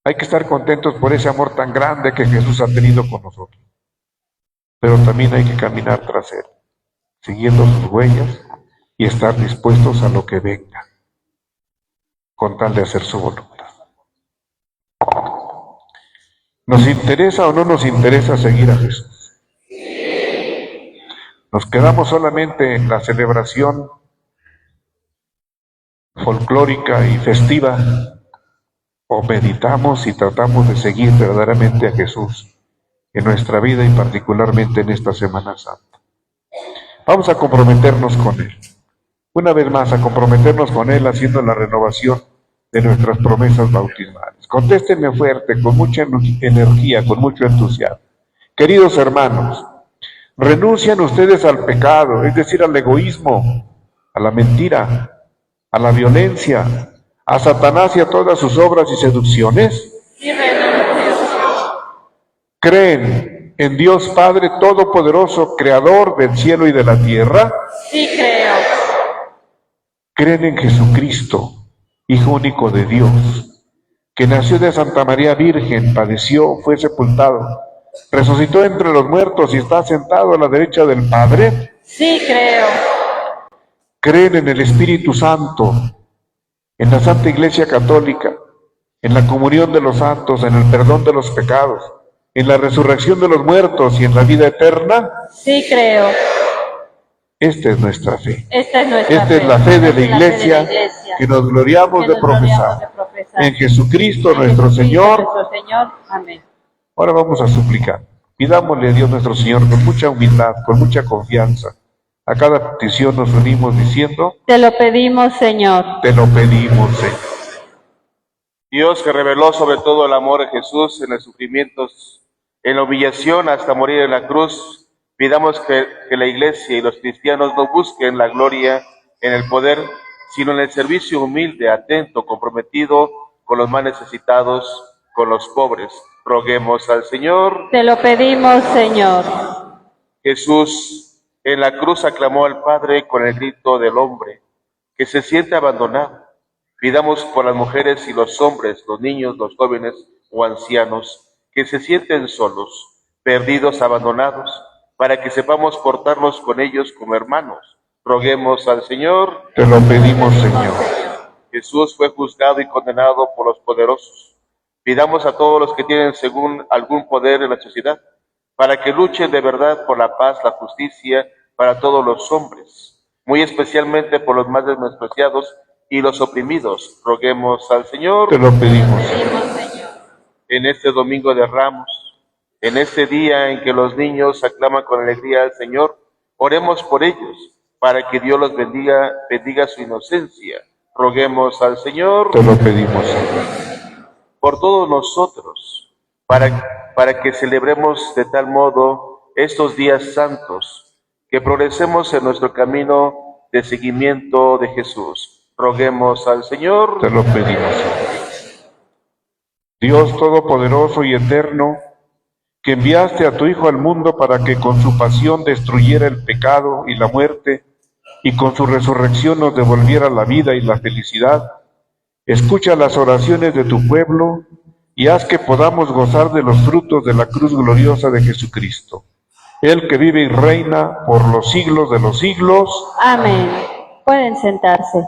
Hay que estar contentos por ese amor tan grande que Jesús ha tenido con nosotros. Pero también hay que caminar tras Él, siguiendo sus huellas y estar dispuestos a lo que venga, con tal de hacer su voluntad. ¿Nos interesa o no nos interesa seguir a Jesús? ¿Nos quedamos solamente en la celebración folclórica y festiva o meditamos y tratamos de seguir verdaderamente a Jesús en nuestra vida y particularmente en esta Semana Santa? Vamos a comprometernos con Él. Una vez más, a comprometernos con Él haciendo la renovación de nuestras promesas bautismales. Contéstenme fuerte, con mucha energía, con mucho entusiasmo. Queridos hermanos, renuncian ustedes al pecado, es decir, al egoísmo, a la mentira, a la violencia, a Satanás y a todas sus obras y seducciones.
Sí, renuncio.
¿Creen en Dios Padre Todopoderoso, Creador del cielo y de la tierra?
Sí, creo.
¿Creen en Jesucristo, Hijo único de Dios, que nació de Santa María Virgen, padeció, fue sepultado, resucitó entre los muertos y está sentado a la derecha del Padre?
Sí, creo.
¿Creen en el Espíritu Santo, en la Santa Iglesia Católica, en la comunión de los santos, en el perdón de los pecados, en la resurrección de los muertos y en la vida eterna?
Sí, creo.
Esta es nuestra fe.
Esta es nuestra
Esta
fe.
es la fe de la
Esta es
Iglesia que nos gloriamos de profesar. En Jesucristo nuestro Señor.
Nuestro Señor. Amén.
Ahora vamos a suplicar. Pidámosle a Dios nuestro Señor con mucha humildad, con mucha confianza. A cada petición nos unimos diciendo:
Te lo pedimos, Señor.
te lo pedimos, Señor.
Dios, que reveló sobre todo el amor de Jesús en los sufrimientos, en la humillación hasta morir en la cruz, pidamos que la Iglesia y los cristianos no busquen la gloria en el poder, sino en el servicio humilde, atento, comprometido con los más necesitados, con los pobres. Roguemos al Señor.
Te lo pedimos, Señor.
Jesús en la cruz aclamó al Padre con el grito del hombre, que se siente abandonado. Pidamos por las mujeres y los hombres, los niños, los jóvenes o ancianos, que se sienten solos, perdidos, abandonados, para que sepamos portarnos con ellos como hermanos. Roguemos al Señor.
Te lo pedimos, Señor.
Jesús fue juzgado y condenado por los poderosos. Pidamos a todos los que tienen según algún poder en la sociedad, para que luchen de verdad por la paz, la justicia para todos los hombres, muy especialmente por los más despreciados y los oprimidos. Roguemos al Señor.
Te lo pedimos,
Señor.
En este Domingo de Ramos, en este día en que los niños aclaman con alegría al Señor, oremos por ellos, para que Dios los bendiga su inocencia. Roguemos al Señor.
te lo pedimos, Señor.
por todos nosotros, para que celebremos de tal modo estos días santos, que progresemos en nuestro camino de seguimiento de Jesús. Roguemos al Señor.
Te lo pedimos. Dios Todopoderoso y Eterno, que enviaste a tu Hijo al mundo para que con su pasión destruyera el pecado y la muerte, y con su resurrección nos devolviera la vida y la felicidad, escucha las oraciones de tu pueblo y haz que podamos gozar de los frutos de la cruz gloriosa de Jesucristo, el que vive y reina por los siglos de los siglos.
Amén. Pueden sentarse.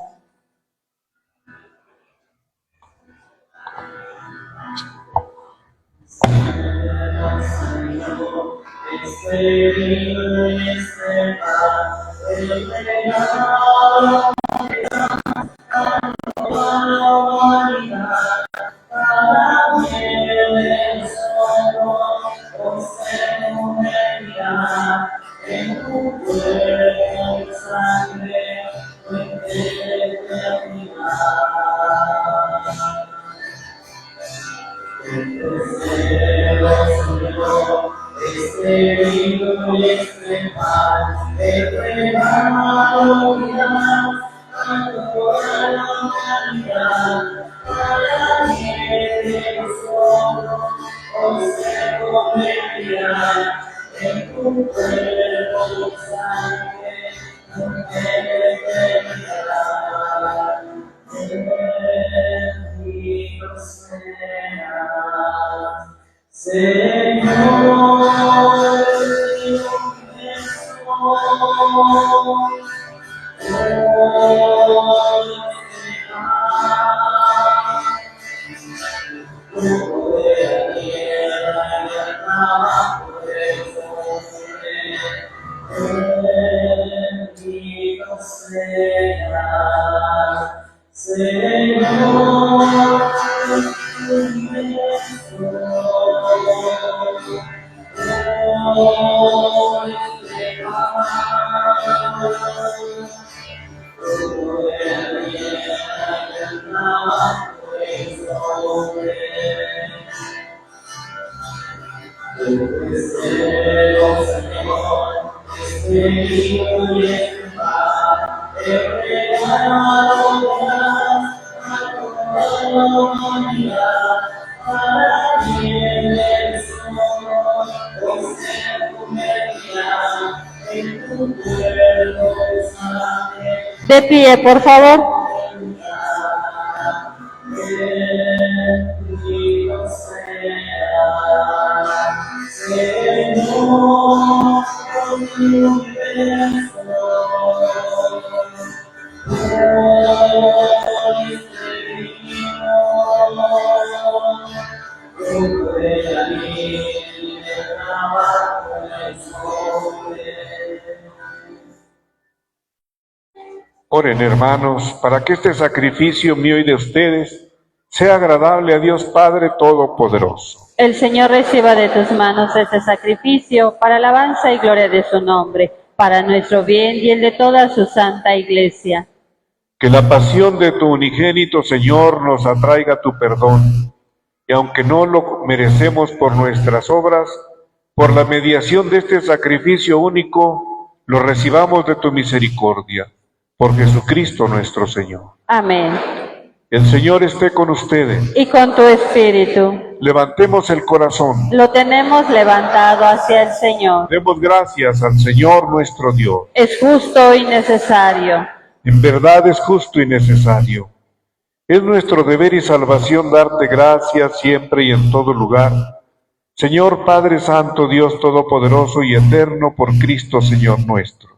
De pie, por favor.
Oren, hermanos, para que este sacrificio mío y de ustedes sea agradable a Dios Padre Todopoderoso.
El Señor reciba de tus manos este sacrificio para alabanza y gloria de su nombre, para nuestro bien y el de toda su santa Iglesia.
Que la pasión de tu unigénito Señor nos atraiga tu perdón, y aunque no lo merecemos por nuestras obras, por la mediación de este sacrificio único, lo recibamos de tu misericordia. Por Jesucristo nuestro Señor.
Amén.
El Señor esté con ustedes.
Y con tu espíritu.
Levantemos el corazón.
Lo tenemos levantado hacia el Señor.
Demos gracias al Señor nuestro Dios.
Es justo y necesario.
En verdad es justo y necesario. Es nuestro deber y salvación darte gracias siempre y en todo lugar. Señor Padre Santo, Dios Todopoderoso y Eterno, por Cristo Señor nuestro,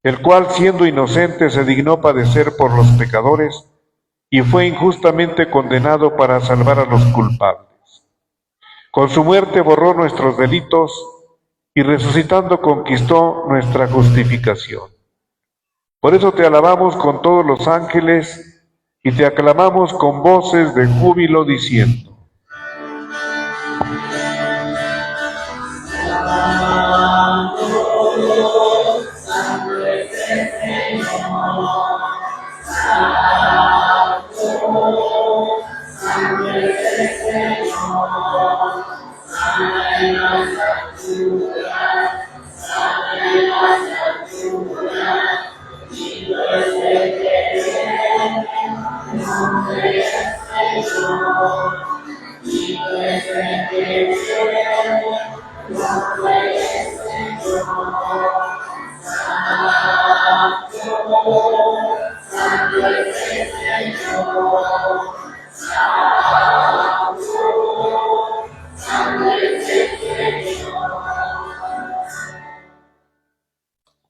el cual, siendo inocente, se dignó padecer por los pecadores y fue injustamente condenado para salvar a los culpables. Con su muerte borró nuestros delitos y resucitando conquistó nuestra justificación. Por eso te alabamos con todos los ángeles y te aclamamos con voces de júbilo diciendo:
Santo, Santo es el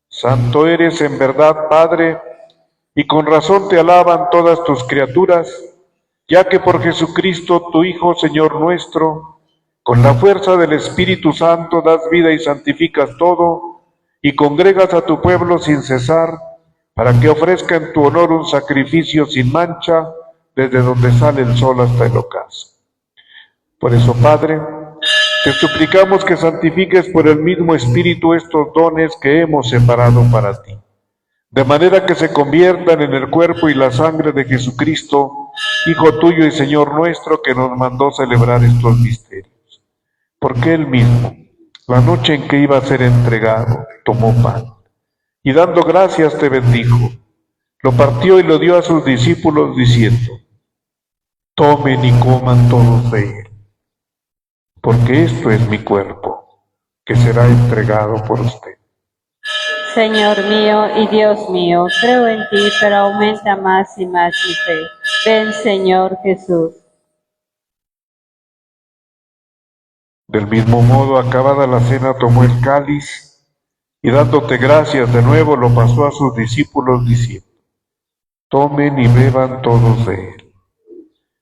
Santo eres en verdad, Padre, y con razón te alaban todas tus criaturas, ya que por Jesucristo, tu Hijo, Señor nuestro, con la fuerza del Espíritu Santo das vida y santificas todo, y congregas a tu pueblo sin cesar, para que ofrezca en tu honor un sacrificio sin mancha, desde donde sale el sol hasta el ocaso. Por eso, Padre, te suplicamos que santifiques por el mismo Espíritu estos dones que hemos separado para ti, de manera que se conviertan en el cuerpo y la sangre de Jesucristo, Hijo tuyo y Señor nuestro, que nos mandó celebrar estos misterios. Porque Él mismo, la noche en que iba a ser entregado, tomó pan, y dando gracias te bendijo, lo partió y lo dio a sus discípulos, diciendo: tomen y coman todos de él, porque esto es mi cuerpo, que será entregado por usted.
Señor mío y Dios mío, creo en ti, pero aumenta más y más mi fe. Ven, Señor Jesús.
Del mismo modo, acabada la cena, tomó el cáliz, y dándote gracias de nuevo, lo pasó a sus discípulos, diciendo: tomen y beban todos de él,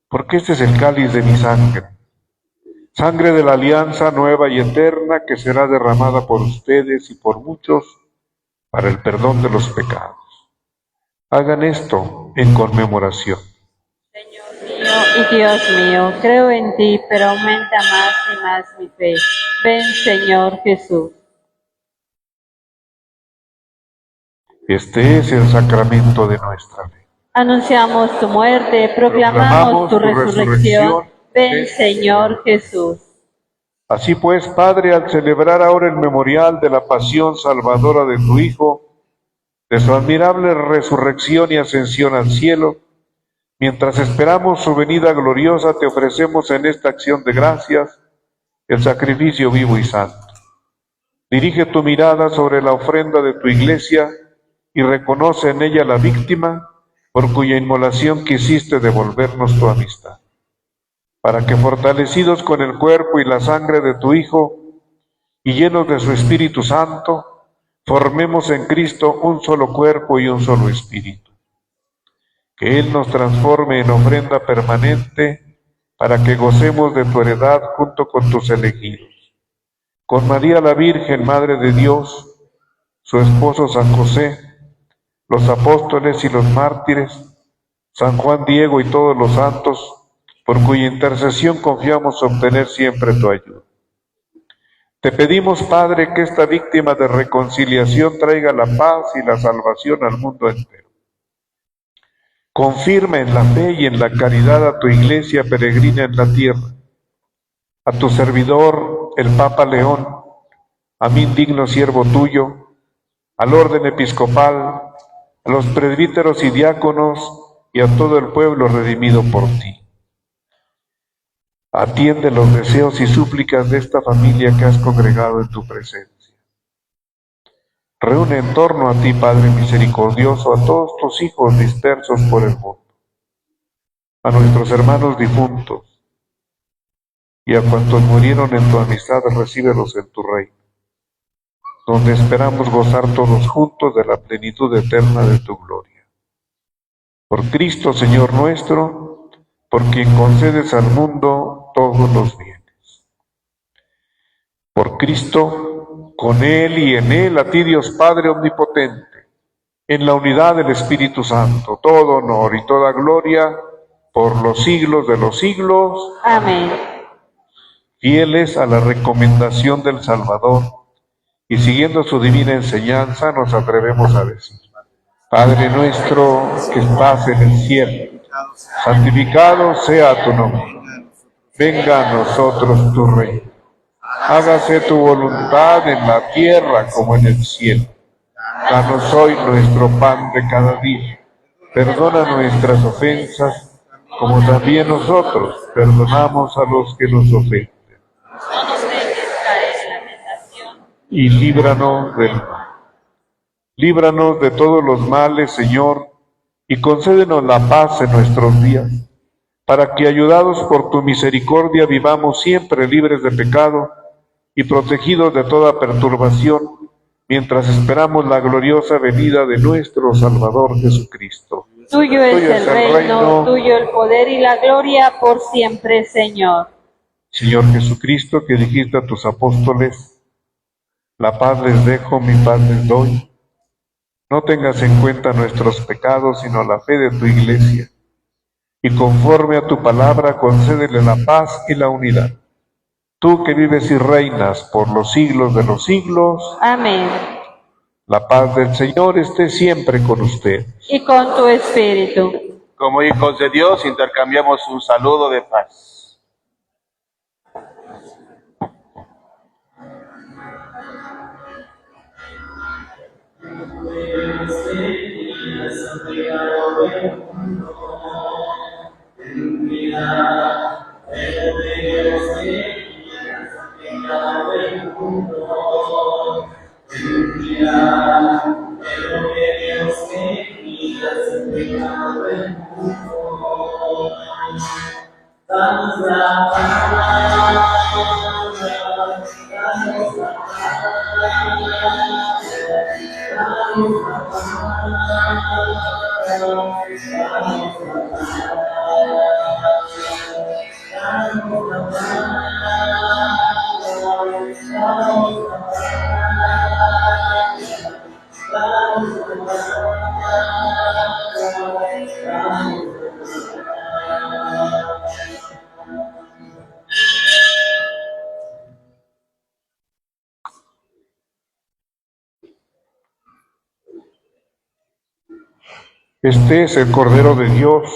porque este es el cáliz de mi sangre, sangre de la alianza nueva y eterna, que será derramada por ustedes y por muchos para el perdón de los pecados. Hagan esto en conmemoración.
Señor mío y Dios mío, creo en ti, pero aumenta más y más mi fe. Ven, Señor Jesús.
Este es el sacramento de nuestra fe.
Anunciamos tu muerte, proclamamos tu resurrección. Ven, Señor Jesús.
Así pues, Padre, al celebrar ahora el memorial de la pasión salvadora de tu Hijo, de su admirable resurrección y ascensión al cielo, mientras esperamos su venida gloriosa, te ofrecemos en esta acción de gracias el sacrificio vivo y santo. Dirige tu mirada sobre la ofrenda de tu Iglesia y reconoce en ella la víctima por cuya inmolación quisiste devolvernos tu amistad, para que, fortalecidos con el cuerpo y la sangre de tu Hijo y llenos de su Espíritu Santo, formemos en Cristo un solo cuerpo y un solo espíritu. Que Él nos transforme en ofrenda permanente para que gocemos de tu heredad junto con tus elegidos. Con María la Virgen, Madre de Dios, su esposo San José, los apóstoles y los mártires, San Juan Diego y todos los santos, por cuya intercesión confiamos obtener siempre tu ayuda. Te pedimos, Padre, que esta víctima de reconciliación traiga la paz y la salvación al mundo entero. Confirma en la fe y en la caridad a tu Iglesia peregrina en la tierra, a tu servidor, el Papa León, a mí digno siervo tuyo, al orden episcopal, a los presbíteros y diáconos y a todo el pueblo redimido por ti. Atiende los deseos y súplicas de esta familia que has congregado en tu presencia. Reúne en torno a ti, Padre misericordioso, a todos tus hijos dispersos por el mundo, a nuestros hermanos difuntos y a cuantos murieron en tu amistad, recíbelos en tu reino, donde esperamos gozar todos juntos de la plenitud eterna de tu gloria. Por Cristo, Señor nuestro, por quien concedes al mundo todos los bienes. Por Cristo, con Él y en Él, a ti Dios Padre omnipotente, en la unidad del Espíritu Santo, todo honor y toda gloria por los siglos de los siglos.
Amén.
Fieles a la recomendación del Salvador y siguiendo su divina enseñanza, nos atrevemos a decir: Padre nuestro que estás en el cielo, santificado sea tu nombre. Venga a nosotros tu reino. Hágase tu voluntad en la tierra como en el cielo. Danos hoy nuestro pan de cada día. Perdona nuestras ofensas, como también nosotros perdonamos a los que nos ofenden.
No nos dejes caer en la tentación.
Y líbranos del mal. Líbranos de todos los males, Señor, y concédenos la paz en nuestros días, para que, ayudados por tu misericordia, vivamos siempre libres de pecado y protegidos de toda perturbación, mientras esperamos la gloriosa venida de nuestro Salvador Jesucristo.
Tuyo es el reino, tuyo el poder y la gloria por siempre, Señor.
Señor Jesucristo, que dijiste a tus apóstoles, la paz les dejo, mi paz les doy. No tengas en cuenta nuestros pecados, sino la fe de tu Iglesia. Y conforme a tu palabra, concédele la paz y la unidad. Tú que vives y reinas por los siglos de los siglos.
Amén.
La paz del Señor esté siempre con usted.
Y con tu espíritu.
Como hijos de Dios, intercambiamos un saludo de paz.
Este es el Cordero de Dios,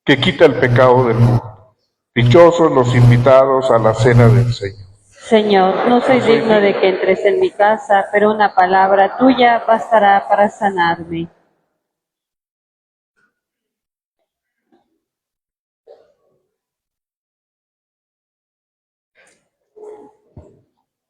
que quita el pecado del mundo. Dichosos los invitados a la cena del Señor.
Señor, no soy digno de que entres en mi casa, pero una palabra tuya bastará para sanarme.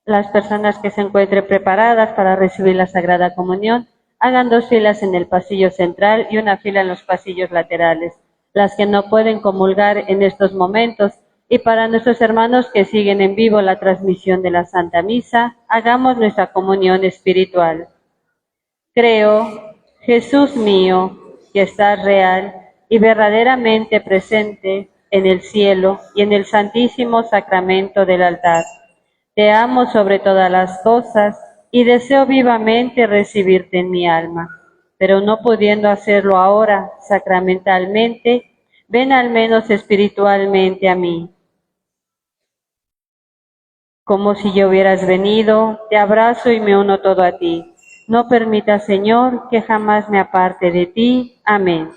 Las personas que se encuentren preparadas para recibir la Sagrada Comunión, hagan 2 filas en el pasillo central y una fila en los pasillos laterales. Las que no pueden comulgar en estos momentos, y para nuestros hermanos que siguen en vivo la transmisión de la Santa Misa, hagamos nuestra comunión espiritual. Creo, Jesús mío, que estás real y verdaderamente presente en el cielo y en el santísimo sacramento del altar. Te amo sobre todas las cosas y deseo vivamente recibirte en mi alma, pero no pudiendo hacerlo ahora sacramentalmente, ven al menos espiritualmente a mí. Como si yo hubieras venido, te abrazo y me uno todo a ti. No permitas, Señor, que jamás me aparte de ti. Amén.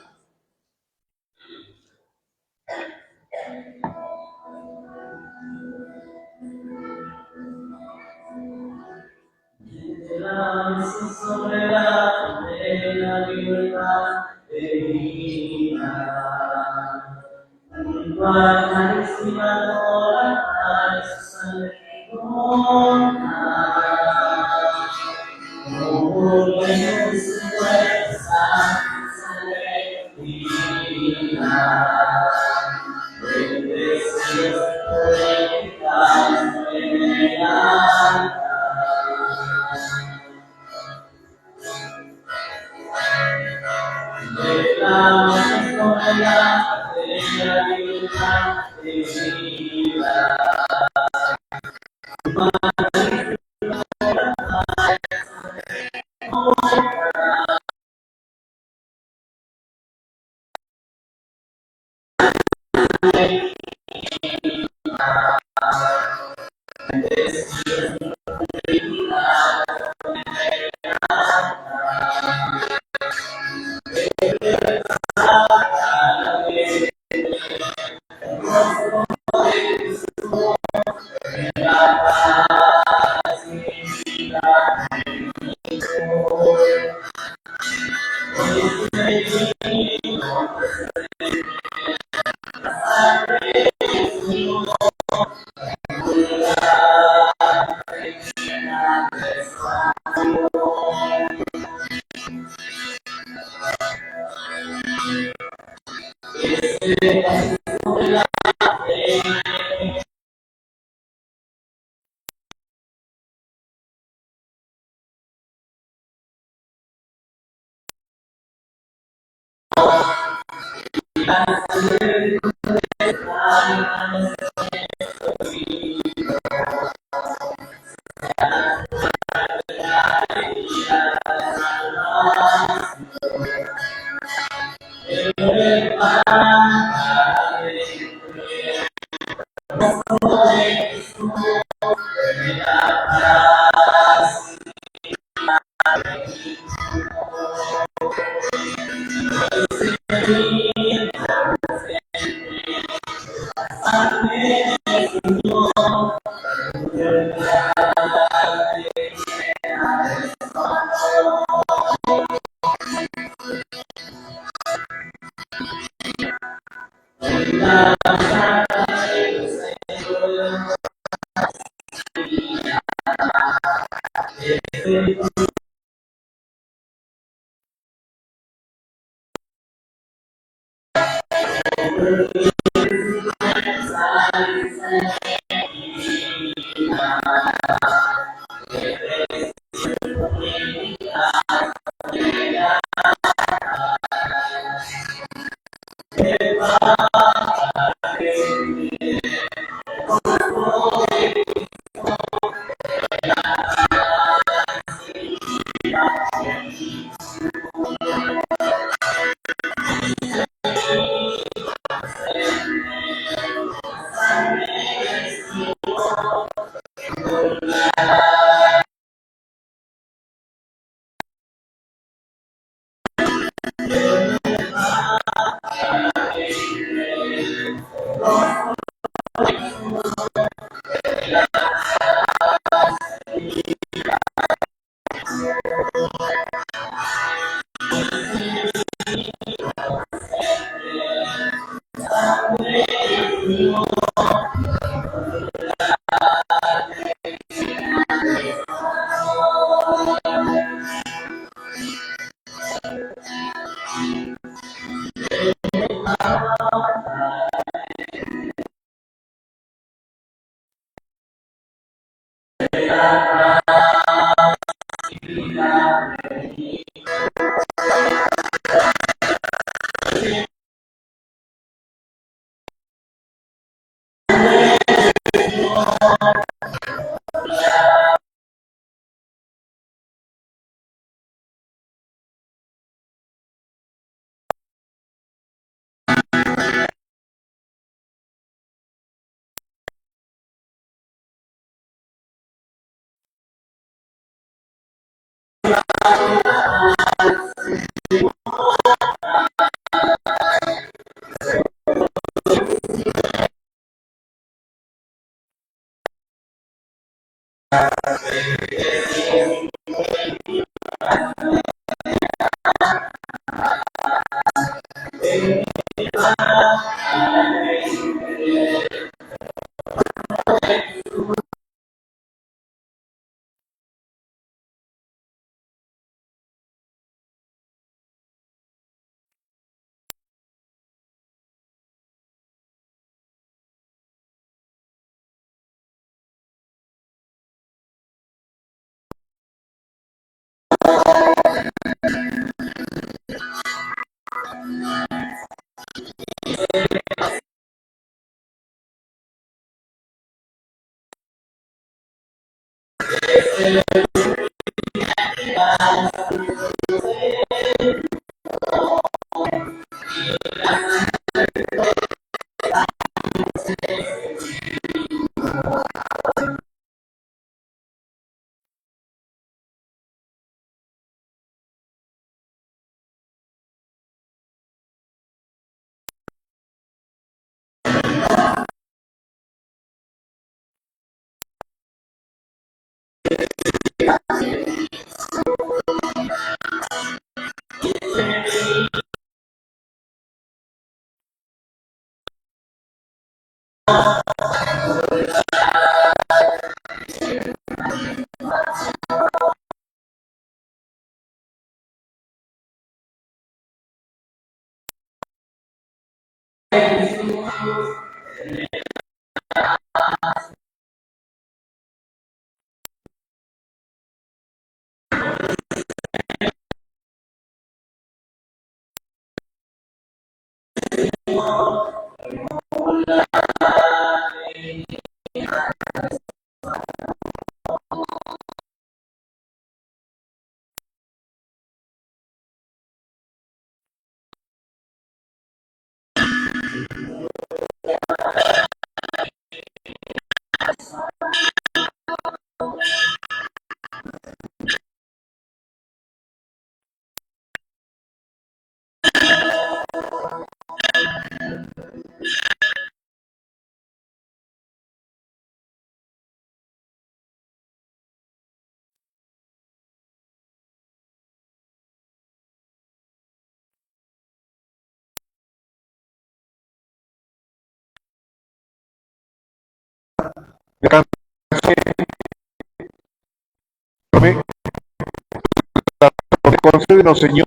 Concédenos, Señor,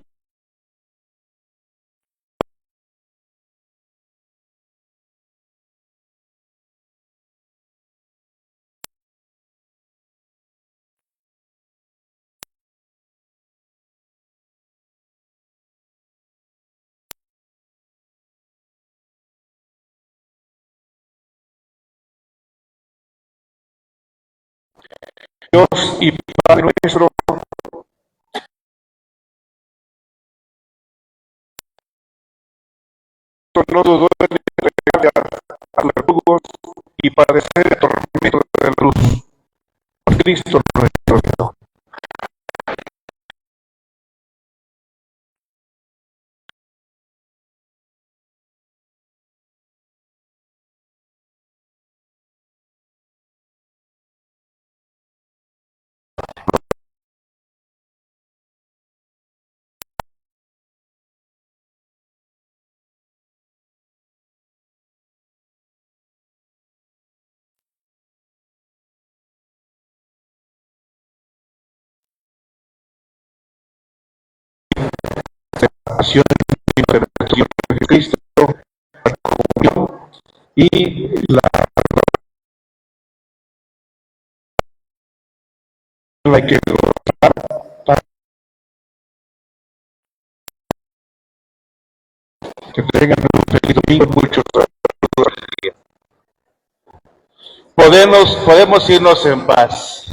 Dios y Padre nuestro, no dudó en entregar a los verdugos y padecer el tormento de la cruz. Por Cristo nuestro Señor. Pasión de nuestro Señor Jesucristo, la comunión y la que que tengan un feliz domingo, muchos saludos.
Podemos irnos en paz.